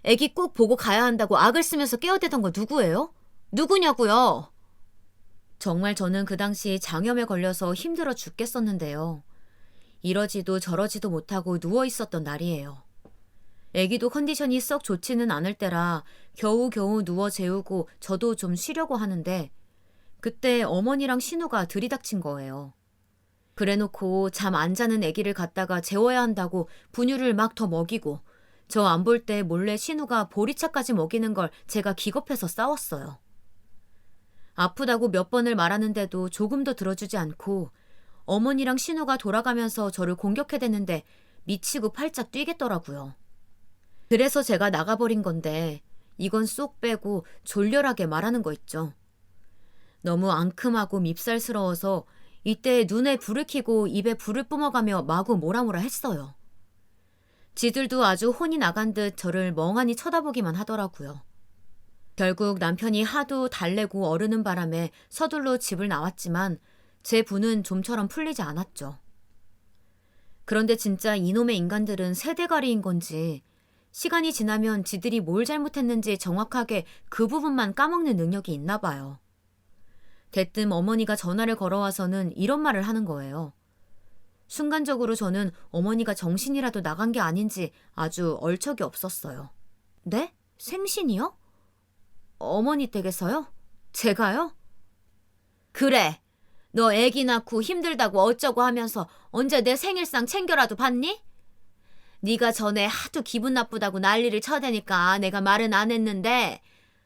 애기 꼭 보고 가야 한다고 악을 쓰면서 깨어대던 거 누구예요? 누구냐고요. 정말 저는 그 당시 장염에 걸려서 힘들어 죽겠었는데요. 이러지도 저러지도 못하고 누워 있었던 날이에요. 애기도 컨디션이 썩 좋지는 않을 때라 겨우겨우 누워 재우고 저도 좀 쉬려고 하는데 그때 어머니랑 신우가 들이닥친 거예요. 그래놓고 잠 안 자는 애기를 갖다가 재워야 한다고 분유를 막 더 먹이고 저 안 볼 때 몰래 신우가 보리차까지 먹이는 걸 제가 기겁해서 싸웠어요. 아프다고 몇 번을 말하는데도 조금도 들어주지 않고 어머니랑 신우가 돌아가면서 저를 공격해대는데 미치고 팔짝 뛰겠더라고요. 그래서 제가 나가버린 건데 이건 쏙 빼고 졸렬하게 말하는 거 있죠. 너무 앙큼하고 밉살스러워서 이때 눈에 불을 켜고 입에 불을 뿜어가며 마구 뭐라뭐라 했어요. 지들도 아주 혼이 나간 듯 저를 멍하니 쳐다보기만 하더라고요. 결국 남편이 하도 달래고 어르는 바람에 서둘러 집을 나왔지만 제 분은 좀처럼 풀리지 않았죠. 그런데 진짜 이놈의 인간들은 세대가리인 건지 시간이 지나면 지들이 뭘 잘못했는지 정확하게 그 부분만 까먹는 능력이 있나 봐요. 대뜸 어머니가 전화를 걸어와서는 이런 말을 하는 거예요. 순간적으로 저는 어머니가 정신이라도 나간 게 아닌지 아주 얼척이 없었어요. 네? 생신이요? 어머니 댁에서요? 제가요? 그래. 너 애기 낳고 힘들다고 어쩌고 하면서 언제 내 생일상 챙겨라도 받니? 네가 전에 하도 기분 나쁘다고 난리를 쳐대니까 내가 말은 안 했는데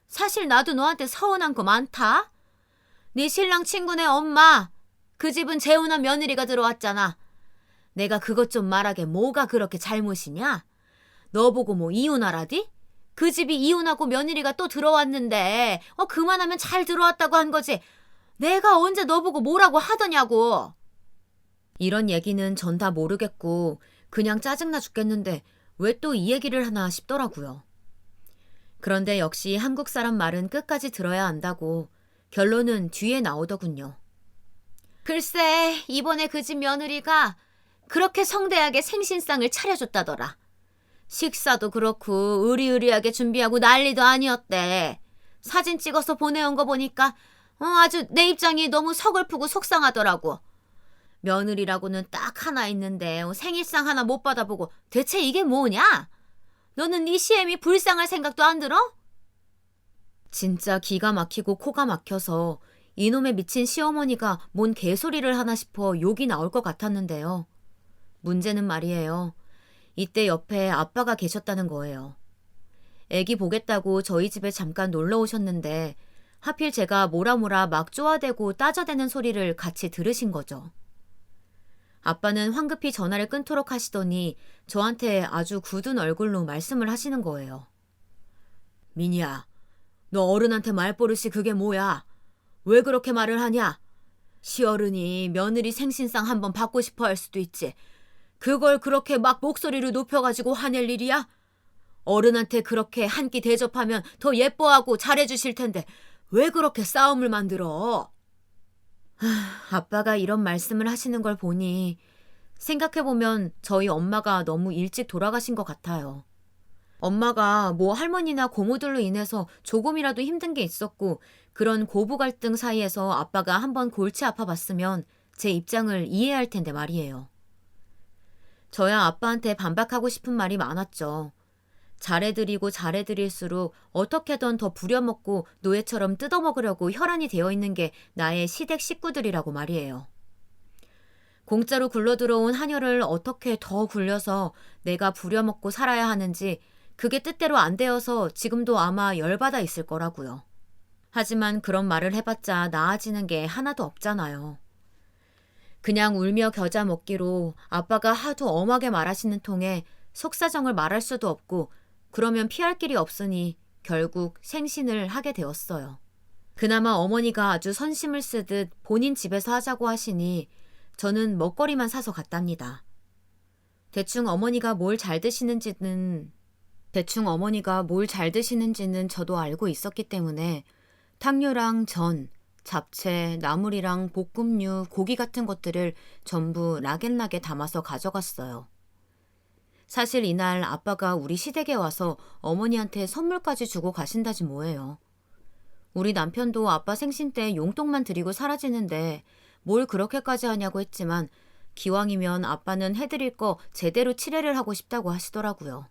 사실 나도 너한테 서운한 거 많다. 네 신랑 친구네 엄마, 그 집은 재혼한 며느리가 들어왔잖아. 내가 그것 좀 말하게 뭐가 그렇게 잘못이냐? 너 보고 뭐 이혼하라디? 그 집이 이혼하고 며느리가 또 들어왔는데 그만하면 잘 들어왔다고 한 거지. 내가 언제 너 보고 뭐라고 하더냐고. 이런 얘기는 전 다 모르겠고 그냥 짜증나 죽겠는데 왜 또 이 얘기를 하나 싶더라고요. 그런데 역시 한국 사람 말은 끝까지 들어야 한다고 결론은 뒤에 나오더군요. 글쎄, 이번에 그 집 며느리가 그렇게 성대하게 생신상을 차려줬다더라. 식사도 그렇고 으리으리하게 준비하고 난리도 아니었대. 사진 찍어서 보내온 거 보니까 아주 내 입장이 너무 서글프고 속상하더라고. 며느리라고는 딱 하나 있는데 생일상 하나 못 받아보고 대체 이게 뭐냐? 너는 네 시엠이 불쌍할 생각도 안 들어? 진짜 기가 막히고 코가 막혀서 이놈의 미친 시어머니가 뭔 개소리를 하나 싶어 욕이 나올 것 같았는데요. 문제는 말이에요. 이때 옆에 아빠가 계셨다는 거예요. 애기 보겠다고 저희 집에 잠깐 놀러 오셨는데 하필 제가 뭐라 막 쪼아대고 따져대는 소리를 같이 들으신 거죠. 아빠는 황급히 전화를 끊도록 하시더니 저한테 아주 굳은 얼굴로 말씀을 하시는 거예요. 민희야, 너 어른한테 말버릇이 그게 뭐야? 왜 그렇게 말을 하냐? 시어른이 며느리 생신상 한번 받고 싶어 할 수도 있지. 그걸 그렇게 막 목소리를 높여가지고 화낼 일이야? 어른한테 그렇게 한 끼 대접하면 더 예뻐하고 잘해주실 텐데 왜 그렇게 싸움을 만들어? 아빠가 이런 말씀을 하시는 걸 보니 생각해보면 저희 엄마가 너무 일찍 돌아가신 것 같아요. 엄마가 뭐 할머니나 고모들로 인해서 조금이라도 힘든 게 있었고 그런 고부 갈등 사이에서 아빠가 한번 골치 아파봤으면 제 입장을 이해할 텐데 말이에요. 저야 아빠한테 반박하고 싶은 말이 많았죠. 잘해드리고 잘해드릴수록 어떻게든 더 부려먹고 노예처럼 뜯어먹으려고 혈안이 되어 있는 게 나의 시댁 식구들이라고 말이에요. 공짜로 굴러들어온 한혈을 어떻게 더 굴려서 내가 부려먹고 살아야 하는지 그게 뜻대로 안 되어서 지금도 아마 열받아 있을 거라고요. 하지만 그런 말을 해봤자 나아지는 게 하나도 없잖아요. 그냥 울며 겨자 먹기로 아빠가 하도 엄하게 말하시는 통에 속사정을 말할 수도 없고 그러면 피할 길이 없으니 결국 생신을 하게 되었어요. 그나마 어머니가 아주 선심을 쓰듯 본인 집에서 하자고 하시니 저는 먹거리만 사서 갔답니다. 대충 어머니가 뭘 잘 드시는지는 저도 알고 있었기 때문에 탕류랑 전, 잡채, 나물이랑 볶음류, 고기 같은 것들을 전부 락앤락에 담아서 가져갔어요. 사실 이날 아빠가 우리 시댁에 와서 어머니한테 선물까지 주고 가신다지 뭐예요. 우리 남편도 아빠 생신 때 용돈만 드리고 사라지는데 뭘 그렇게까지 하냐고 했지만 기왕이면 아빠는 해드릴 거 제대로 치레를 하고 싶다고 하시더라고요.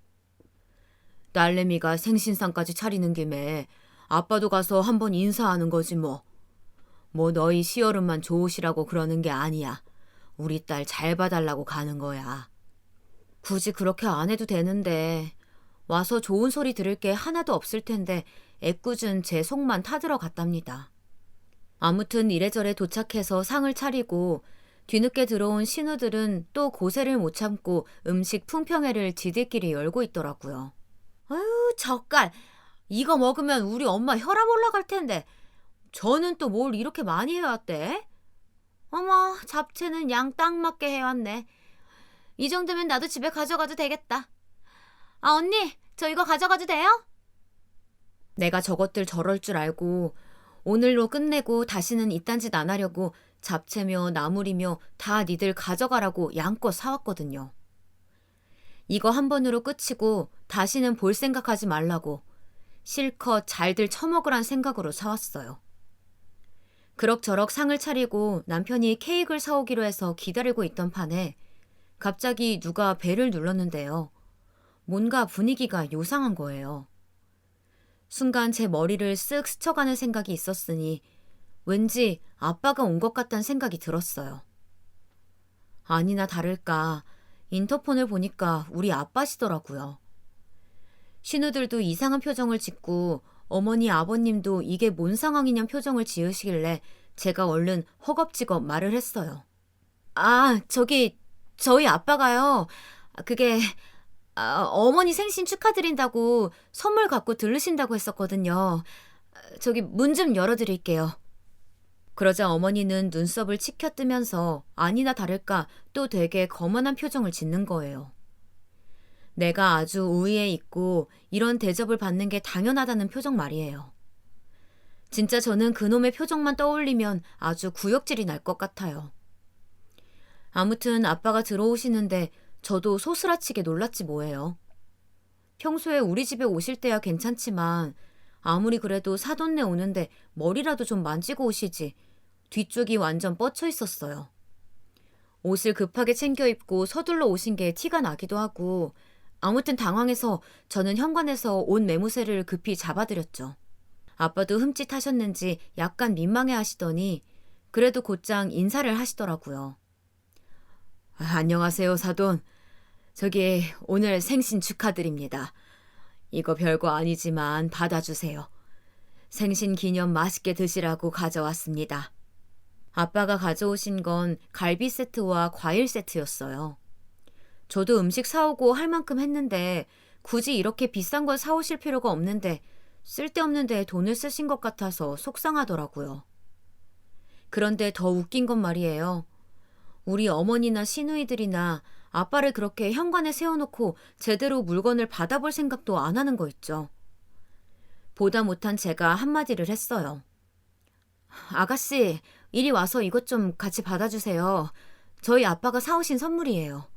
딸내미가 생신상까지 차리는 김에 아빠도 가서 한번 인사하는 거지 뭐. 뭐 너희 시어른만 좋으시라고 그러는 게 아니야. 우리 딸 잘 봐달라고 가는 거야. 굳이 그렇게 안 해도 되는데 와서 좋은 소리 들을 게 하나도 없을 텐데 애꿎은 제 속만 타들어 갔답니다. 아무튼 이래저래 도착해서 상을 차리고 뒤늦게 들어온 신우들은 또 고세를 못 참고 음식 품평회를 지들끼리 열고 있더라고요. 아유, 젓갈. 이거 먹으면 우리 엄마 혈압 올라갈 텐데 저는 또 뭘 이렇게 많이 해왔대? 어머, 잡채는 양 딱 맞게 해왔네. 이 정도면 나도 집에 가져가도 되겠다. 아, 언니, 저 이거 가져가도 돼요? 내가 저것들 저럴 줄 알고 오늘로 끝내고 다시는 이딴 짓 안 하려고 잡채며 나물이며 다 니들 가져가라고 양껏 사왔거든요. 이거 한 번으로 끝이고 다시는 볼 생각하지 말라고 실컷 잘들 처먹으란 생각으로 사왔어요. 그럭저럭 상을 차리고 남편이 케이크를 사오기로 해서 기다리고 있던 판에 갑자기 누가 벨을 눌렀는데요. 뭔가 분위기가 요상한 거예요. 순간 제 머리를 쓱 스쳐가는 생각이 있었으니 왠지 아빠가 온 것 같다는 생각이 들었어요. 아니나 다를까 인터폰을 보니까 우리 아빠시더라고요. 신우들도 이상한 표정을 짓고 어머니 아버님도 이게 뭔 상황이냔 표정을 지으시길래 제가 얼른 허겁지겁 말을 했어요. 아, 저희 아빠가요. 그게 어머니 생신 축하드린다고 선물 갖고 들르신다고 했었거든요. 문 좀 열어드릴게요. 그러자 어머니는 눈썹을 치켜뜨면서 아니나 다를까 또 되게 거만한 표정을 짓는 거예요. 내가 아주 우위에 있고 이런 대접을 받는 게 당연하다는 표정 말이에요. 진짜 저는 그놈의 표정만 떠올리면 아주 구역질이 날 것 같아요. 아무튼 아빠가 들어오시는데 저도 소스라치게 놀랐지 뭐예요. 평소에 우리 집에 오실 때야 괜찮지만 아무리 그래도 사돈네 오는데 머리라도 좀 만지고 오시지 뒤쪽이 완전 뻗쳐 있었어요. 옷을 급하게 챙겨 입고 서둘러 오신 게 티가 나기도 하고 아무튼 당황해서 저는 현관에서 옷 매무새를 급히 잡아드렸죠. 아빠도 흠칫하셨는지 약간 민망해 하시더니 그래도 곧장 인사를 하시더라고요. 안녕하세요, 사돈. 오늘 생신 축하드립니다. 이거 별거 아니지만 받아주세요. 생신 기념 맛있게 드시라고 가져왔습니다. 아빠가 가져오신 건 갈비 세트와 과일 세트였어요. 저도 음식 사오고 할 만큼 했는데 굳이 이렇게 비싼 걸 사오실 필요가 없는데 쓸데없는 데에 돈을 쓰신 것 같아서 속상하더라고요. 그런데 더 웃긴 건 말이에요. 우리 어머니나 시누이들이나 아빠를 그렇게 현관에 세워놓고 제대로 물건을 받아볼 생각도 안 하는 거 있죠. 보다 못한 제가 한마디를 했어요. 아가씨, 이리 와서 이것 좀 같이 받아주세요. 저희 아빠가 사오신 선물이에요.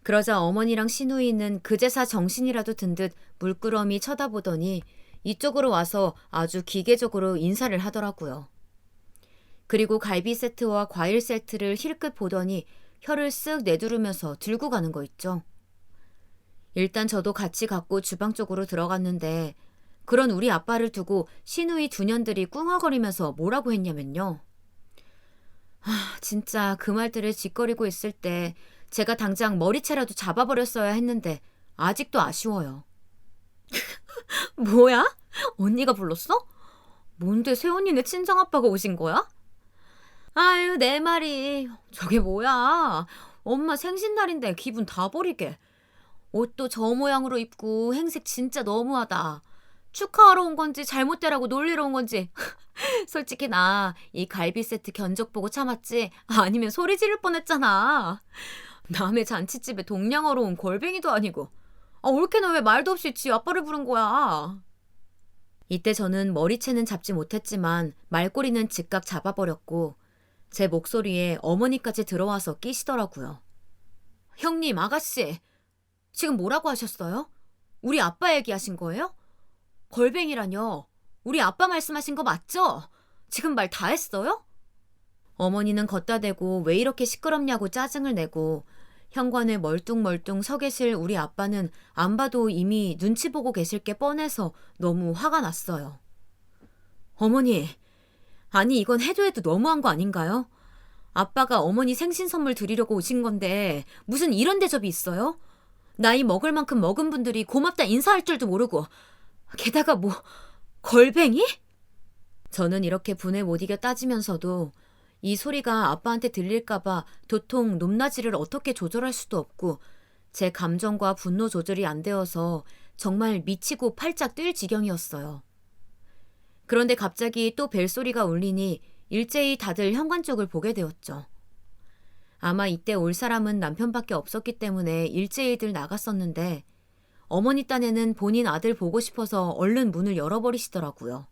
그러자 어머니랑 시누이는 그제사 정신이라도 든 듯 물끄러미 쳐다보더니 이쪽으로 와서 아주 기계적으로 인사를 하더라고요. 그리고 갈비 세트와 과일 세트를 힐끗 보더니 혀를 쓱 내두르면서 들고 가는 거 있죠. 일단 저도 같이 갖고 주방 쪽으로 들어갔는데 그런 우리 아빠를 두고 시누이 두 년들이 꿍얼거리면서 뭐라고 했냐면요. 진짜 그 말들을 짓거리고 있을 때 제가 당장 머리채라도 잡아버렸어야 했는데 아직도 아쉬워요. 뭐야? 언니가 불렀어? 뭔데 새언니네 친정아빠가 오신 거야? 아유, 내 말이. 저게 뭐야? 엄마 생신날인데 기분 다 버리게. 옷도 저 모양으로 입고 행색 진짜 너무하다. 축하하러 온 건지 잘못되라고 놀리러 온 건지. 솔직히 나 이 갈비 세트 견적 보고 참았지 아니면 소리 지를 뻔했잖아. 남의 잔치집에 동냥하러 온 골뱅이도 아니고. 올케 너 왜 말도 없이 지 아빠를 부른 거야? 이때 저는 머리채는 잡지 못했지만 말꼬리는 즉각 잡아버렸고 제 목소리에 어머니까지 들어와서 끼시더라고요. 형님, 아가씨, 지금 뭐라고 하셨어요? 우리 아빠 얘기하신 거예요? 걸뱅이라뇨. 우리 아빠 말씀하신 거 맞죠? 지금 말 다 했어요? 어머니는 걷다 대고 왜 이렇게 시끄럽냐고 짜증을 내고 현관에 멀뚱멀뚱 서 계실 우리 아빠는 안 봐도 이미 눈치 보고 계실 게 뻔해서 너무 화가 났어요. 어머니, 아니 이건 해도 너무한 거 아닌가요? 아빠가 어머니 생신 선물 드리려고 오신 건데 무슨 이런 대접이 있어요? 나이 먹을 만큼 먹은 분들이 고맙다 인사할 줄도 모르고 게다가 걸뱅이? 저는 이렇게 분에 못 이겨 따지면서도 이 소리가 아빠한테 들릴까봐 도통 높낮이를 어떻게 조절할 수도 없고 제 감정과 분노 조절이 안 되어서 정말 미치고 팔짝 뛸 지경이었어요. 그런데 갑자기 또 벨소리가 울리니 일제히 다들 현관 쪽을 보게 되었죠. 아마 이때 올 사람은 남편밖에 없었기 때문에 일제히들 나갔었는데 어머니 딴에는 본인 아들 보고 싶어서 얼른 문을 열어버리시더라고요.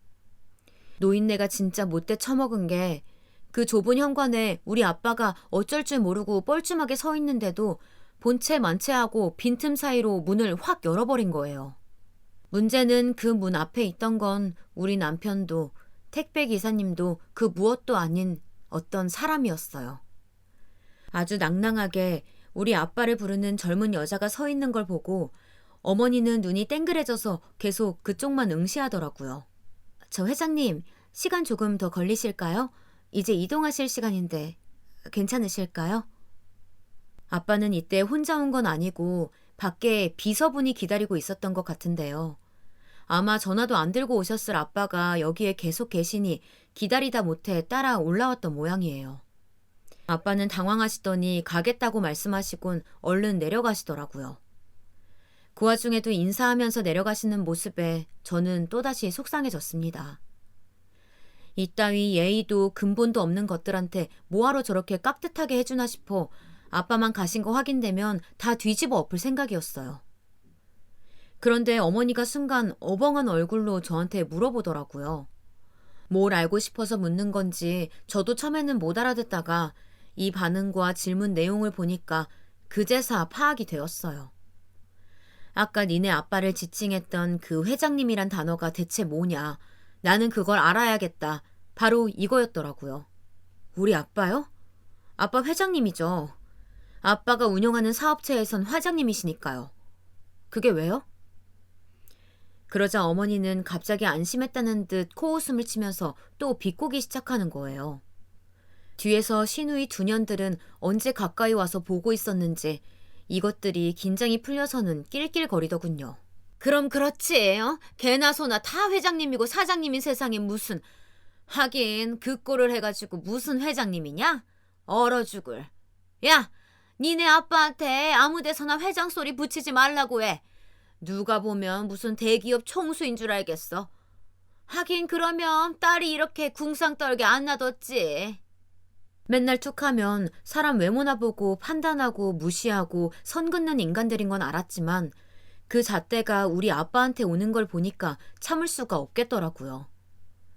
노인네가 진짜 못돼 처먹은 게 그 좁은 현관에 우리 아빠가 어쩔 줄 모르고 뻘쭘하게 서 있는데도 본체 만체하고 빈틈 사이로 문을 확 열어버린 거예요. 문제는 그 문 앞에 있던 건 우리 남편도 택배 기사님도 그 무엇도 아닌 어떤 사람이었어요. 아주 낭낭하게 우리 아빠를 부르는 젊은 여자가 서 있는 걸 보고 어머니는 눈이 땡그레져서 계속 그쪽만 응시하더라고요. 저 회장님, 시간 조금 더 걸리실까요? 이제 이동하실 시간인데 괜찮으실까요? 아빠는 이때 혼자 온 건 아니고 밖에 비서분이 기다리고 있었던 것 같은데요. 아마 전화도 안 들고 오셨을 아빠가 여기에 계속 계시니 기다리다 못해 따라 올라왔던 모양이에요. 아빠는 당황하시더니 가겠다고 말씀하시곤 얼른 내려가시더라고요. 그 와중에도 인사하면서 내려가시는 모습에 저는 또다시 속상해졌습니다. 이따위 예의도 근본도 없는 것들한테 뭐하러 저렇게 깍듯하게 해주나 싶어 아빠만 가신 거 확인되면 다 뒤집어 엎을 생각이었어요. 그런데 어머니가 순간 어벙한 얼굴로 저한테 물어보더라고요. 뭘 알고 싶어서 묻는 건지 저도 처음에는 못 알아듣다가 이 반응과 질문 내용을 보니까 그제서 파악이 되었어요. 아까 니네 아빠를 지칭했던 그 회장님이란 단어가 대체 뭐냐. 나는 그걸 알아야겠다. 바로 이거였더라고요. 우리 아빠요? 아빠 회장님이죠. 아빠가 운영하는 사업체에선 회장님이시니까요. 그게 왜요? 그러자 어머니는 갑자기 안심했다는 듯 코웃음을 치면서 또 비꼬기 시작하는 거예요. 뒤에서 시누이 두 년들은 언제 가까이 와서 보고 있었는지 이것들이 긴장이 풀려서는 낄낄거리더군요. 그럼 그렇지. 개나 소나 다 회장님이고 사장님인 세상에 무슨. 하긴 그 꼴을 해가지고 무슨 회장님이냐? 얼어 죽을. 야, 니네 아빠한테 아무 데서나 회장 소리 붙이지 말라고 해. 누가 보면 무슨 대기업 총수인 줄 알겠어. 하긴 그러면 딸이 이렇게 궁상 떨게 안 놔뒀지. 맨날 툭하면 사람 외모나 보고 판단하고 무시하고 선 긋는 인간들인 건 알았지만 그 잣대가 우리 아빠한테 오는 걸 보니까 참을 수가 없겠더라고요.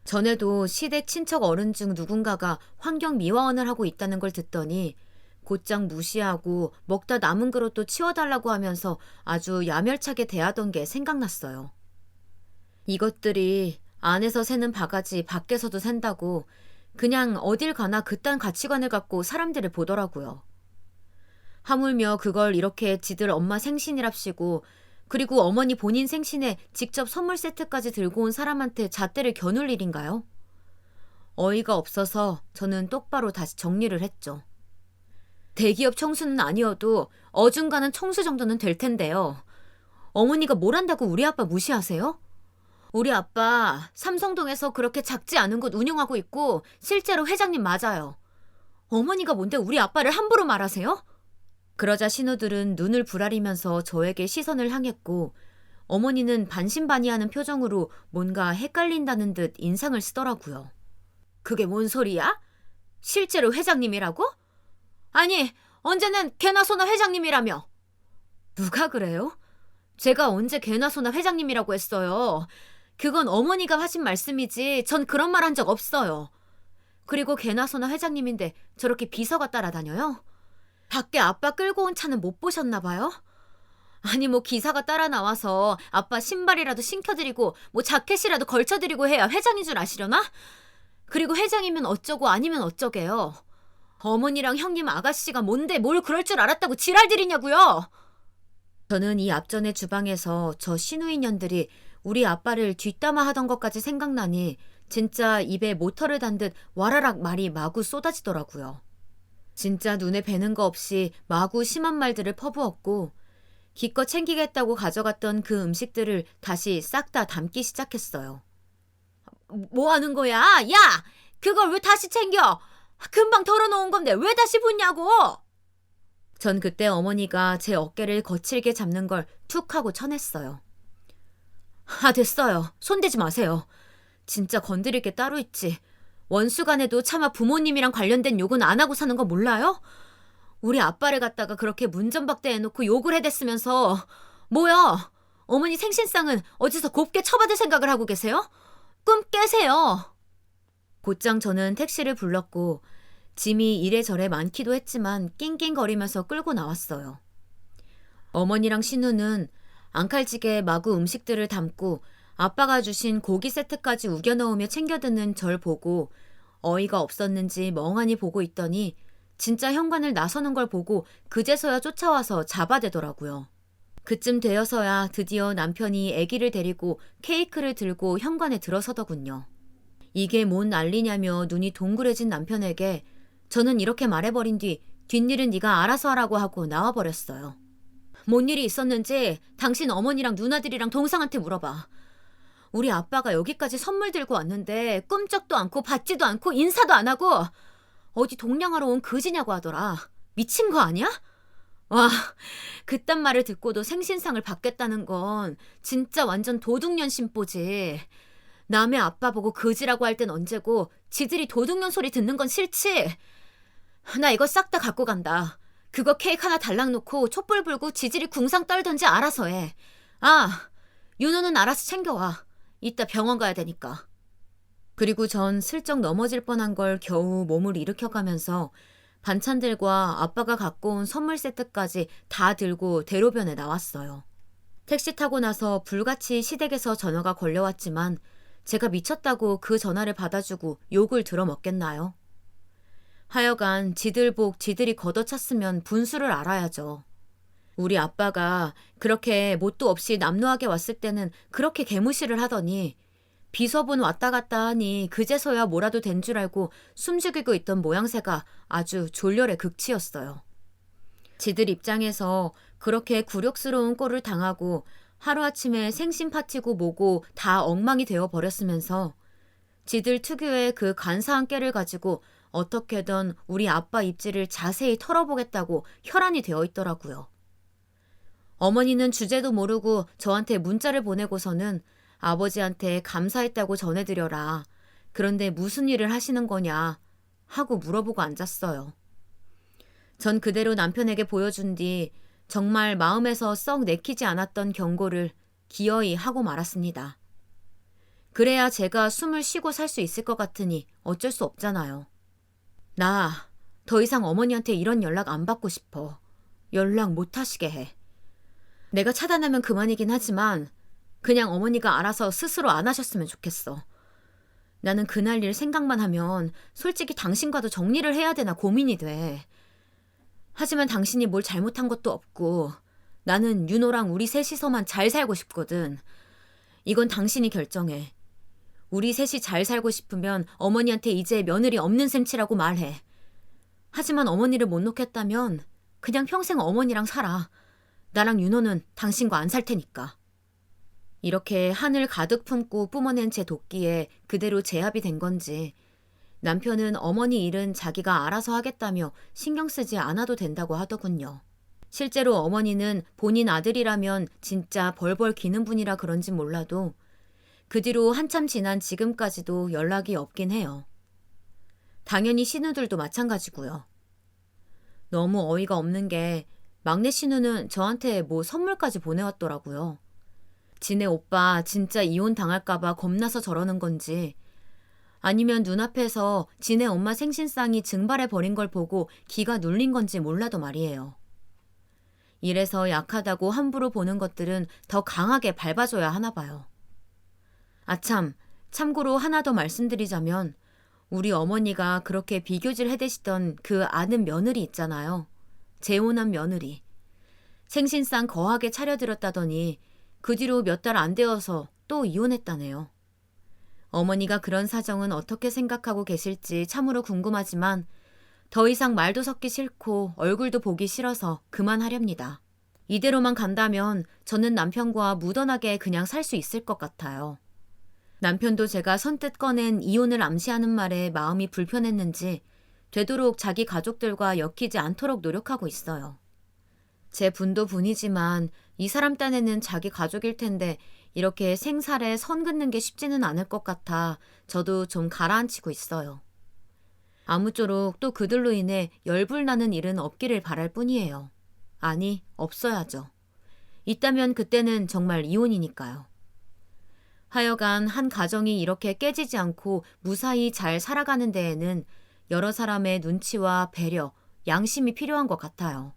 전에도 시댁 친척 어른 중 누군가가 환경미화원을 하고 있다는 걸 듣더니 곧장 무시하고 먹다 남은 그릇도 치워달라고 하면서 아주 야멸차게 대하던 게 생각났어요. 이것들이 안에서 새는 바가지 밖에서도 샌다고 그냥 어딜 가나 그딴 가치관을 갖고 사람들을 보더라고요. 하물며 그걸 이렇게 지들 엄마 생신이랍시고 그리고 어머니 본인 생신에 직접 선물 세트까지 들고 온 사람한테 잣대를 겨눌 일인가요? 어이가 없어서 저는 똑바로 다시 정리를 했죠. 대기업 총수는 아니어도 어중간한 총수 정도는 될 텐데요. 어머니가 뭘 한다고 우리 아빠 무시하세요? 우리 아빠 삼성동에서 그렇게 작지 않은 곳 운영하고 있고 실제로 회장님 맞아요. 어머니가 뭔데 우리 아빠를 함부로 말하세요? 그러자 신우들은 눈을 부라리면서 저에게 시선을 향했고 어머니는 반신반의하는 표정으로 뭔가 헷갈린다는 듯 인상을 쓰더라고요. 그게 뭔 소리야? 실제로 회장님이라고? 아니, 언제는 개나 소나 회장님이라며. 누가 그래요? 제가 언제 개나 소나 회장님이라고 했어요. 그건 어머니가 하신 말씀이지 전 그런 말 한 적 없어요. 그리고 개나 소나 회장님인데 저렇게 비서가 따라다녀요? 밖에 아빠 끌고 온 차는 못 보셨나 봐요? 아니 뭐 기사가 따라 나와서 아빠 신발이라도 신겨드리고 뭐 자켓이라도 걸쳐드리고 해야 회장인 줄 아시려나? 그리고 회장이면 어쩌고 아니면 어쩌게요. 어머니랑 형님 아가씨가 뭔데 뭘 그럴 줄 알았다고 지랄들이냐고요. 저는 이 앞전에 주방에서 저 시누이년들이 우리 아빠를 뒷담화 하던 것까지 생각나니 진짜 입에 모터를 단 듯 와라락 말이 마구 쏟아지더라고요. 진짜 눈에 뵈는 거 없이 마구 심한 말들을 퍼부었고 기껏 챙기겠다고 가져갔던 그 음식들을 다시 싹 다 담기 시작했어요. 뭐 하는 거야? 야! 그걸 왜 다시 챙겨? 금방 덜어놓은 건데 왜 다시 붓냐고! 전 그때 어머니가 제 어깨를 거칠게 잡는 걸 툭 하고 쳐냈어요. 아, 됐어요. 손대지 마세요. 진짜 건드릴 게 따로 있지. 원수간에도 차마 부모님이랑 관련된 욕은 안 하고 사는 거 몰라요? 우리 아빠를 갖다가 그렇게 문전박대해놓고 욕을 해댔으면서 뭐야? 어머니 생신상은 어디서 곱게 처받을 생각을 하고 계세요? 꿈 깨세요. 곧장 저는 택시를 불렀고 짐이 이래저래 많기도 했지만 낑낑거리면서 끌고 나왔어요. 어머니랑 신우는 앙칼지게 마구 음식들을 담고 아빠가 주신 고기 세트까지 우겨 넣으며 챙겨 드는 절 보고 어이가 없었는지 멍하니 보고 있더니 진짜 현관을 나서는 걸 보고 그제서야 쫓아와서 잡아대더라고요. 그쯤 되어서야 드디어 남편이 아기를 데리고 케이크를 들고 현관에 들어서더군요. 이게 뭔 난리냐며 눈이 동그래진 남편에게 저는 이렇게 말해버린 뒤 뒷일은 네가 알아서 하라고 하고 나와버렸어요. 뭔 일이 있었는지 당신 어머니랑 누나들이랑 동상한테 물어봐. 우리 아빠가 여기까지 선물 들고 왔는데 꿈쩍도 않고 받지도 않고 인사도 안 하고 어디 동냥하러 온 거지냐고 하더라. 미친 거 아니야? 와, 그딴 말을 듣고도 생신상을 받겠다는 건 진짜 완전 도둑년 심보지. 남의 아빠 보고 거지라고 할 땐 언제고 지들이 도둑년 소리 듣는 건 싫지? 나 이거 싹 다 갖고 간다. 그거 케이크 하나 달랑 놓고 촛불 불고 지들이 궁상 떨던지 알아서 해. 아, 윤호는 알아서 챙겨와. 이따 병원 가야 되니까. 그리고 전 슬쩍 넘어질 뻔한 걸 겨우 몸을 일으켜가면서 반찬들과 아빠가 갖고 온 선물 세트까지 다 들고 대로변에 나왔어요. 택시 타고 나서 불같이 시댁에서 전화가 걸려왔지만 제가 미쳤다고 그 전화를 받아주고 욕을 들어먹겠나요? 하여간 지들 복 지들이 걷어찼으면 분수를 알아야죠. 우리 아빠가 그렇게 뭣도 없이 남루하게 왔을 때는 그렇게 개무시를 하더니 비서분 왔다 갔다 하니 그제서야 뭐라도 된 줄 알고 숨죽이고 있던 모양새가 아주 졸렬의 극치였어요. 지들 입장에서 그렇게 굴욕스러운 꼴을 당하고 하루아침에 생신 파티고 뭐고 다 엉망이 되어버렸으면서 지들 특유의 그 간사한 깨를 가지고 어떻게든 우리 아빠 입지를 자세히 털어보겠다고 혈안이 되어 있더라고요. 어머니는 주제도 모르고 저한테 문자를 보내고서는 아버지한테 감사했다고 전해드려라. 그런데 무슨 일을 하시는 거냐 하고 물어보고 앉았어요. 전 그대로 남편에게 보여준 뒤 정말 마음에서 썩 내키지 않았던 경고를 기어이 하고 말았습니다. 그래야 제가 숨을 쉬고 살 수 있을 것 같으니 어쩔 수 없잖아요. 나 더 이상 어머니한테 이런 연락 안 받고 싶어. 연락 못 하시게 해. 내가 차단하면 그만이긴 하지만 그냥 어머니가 알아서 스스로 안 하셨으면 좋겠어. 나는 그날 일 생각만 하면 솔직히 당신과도 정리를 해야 되나 고민이 돼. 하지만 당신이 뭘 잘못한 것도 없고 나는 윤호랑 우리 셋이서만 잘 살고 싶거든. 이건 당신이 결정해. 우리 셋이 잘 살고 싶으면 어머니한테 이제 며느리 없는 셈치라고 말해. 하지만 어머니를 못 놓겠다면 그냥 평생 어머니랑 살아. 나랑 윤호는 당신과 안 살 테니까. 이렇게 한을 가득 품고 뿜어낸 제 도끼에 그대로 제압이 된 건지 남편은 어머니 일은 자기가 알아서 하겠다며 신경 쓰지 않아도 된다고 하더군요. 실제로 어머니는 본인 아들이라면 진짜 벌벌 기는 분이라 그런지 몰라도 그 뒤로 한참 지난 지금까지도 연락이 없긴 해요. 당연히 신우들도 마찬가지고요. 너무 어이가 없는 게 막내 신우는 저한테 뭐 선물까지 보내왔더라고요. 지네 오빠 진짜 이혼 당할까봐 겁나서 저러는 건지 아니면 눈앞에서 지네 엄마 생신상이 증발해버린 걸 보고 기가 눌린 건지 몰라도 말이에요. 이래서 약하다고 함부로 보는 것들은 더 강하게 밟아줘야 하나 봐요. 아참, 참고로 하나 더 말씀드리자면 우리 어머니가 그렇게 비교질 해대시던 그 아는 며느리 있잖아요. 재혼한 며느리. 생신상 거하게 차려들었다더니 그 뒤로 몇 달 안 되어서 또 이혼했다네요. 어머니가 그런 사정은 어떻게 생각하고 계실지 참으로 궁금하지만 더 이상 말도 섞기 싫고 얼굴도 보기 싫어서 그만하렵니다. 이대로만 간다면 저는 남편과 무던하게 그냥 살 수 있을 것 같아요. 남편도 제가 선뜻 꺼낸 이혼을 암시하는 말에 마음이 불편했는지 되도록 자기 가족들과 엮이지 않도록 노력하고 있어요. 제 분도 분이지만 이 사람 딴에는 자기 가족일 텐데 이렇게 생살에 선 긋는 게 쉽지는 않을 것 같아 저도 좀 가라앉히고 있어요. 아무쪼록 또 그들로 인해 열불나는 일은 없기를 바랄 뿐이에요. 아니, 없어야죠. 있다면 그때는 정말 이혼이니까요. 하여간 한 가정이 이렇게 깨지지 않고 무사히 잘 살아가는 데에는 여러 사람의 눈치와 배려, 양심이 필요한 것 같아요.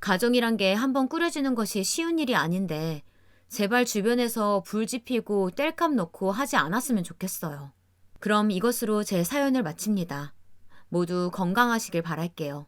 가정이란 게 한번 꾸려지는 것이 쉬운 일이 아닌데 제발 주변에서 불 지피고 땔감 놓고 하지 않았으면 좋겠어요. 그럼 이것으로 제 사연을 마칩니다. 모두 건강하시길 바랄게요.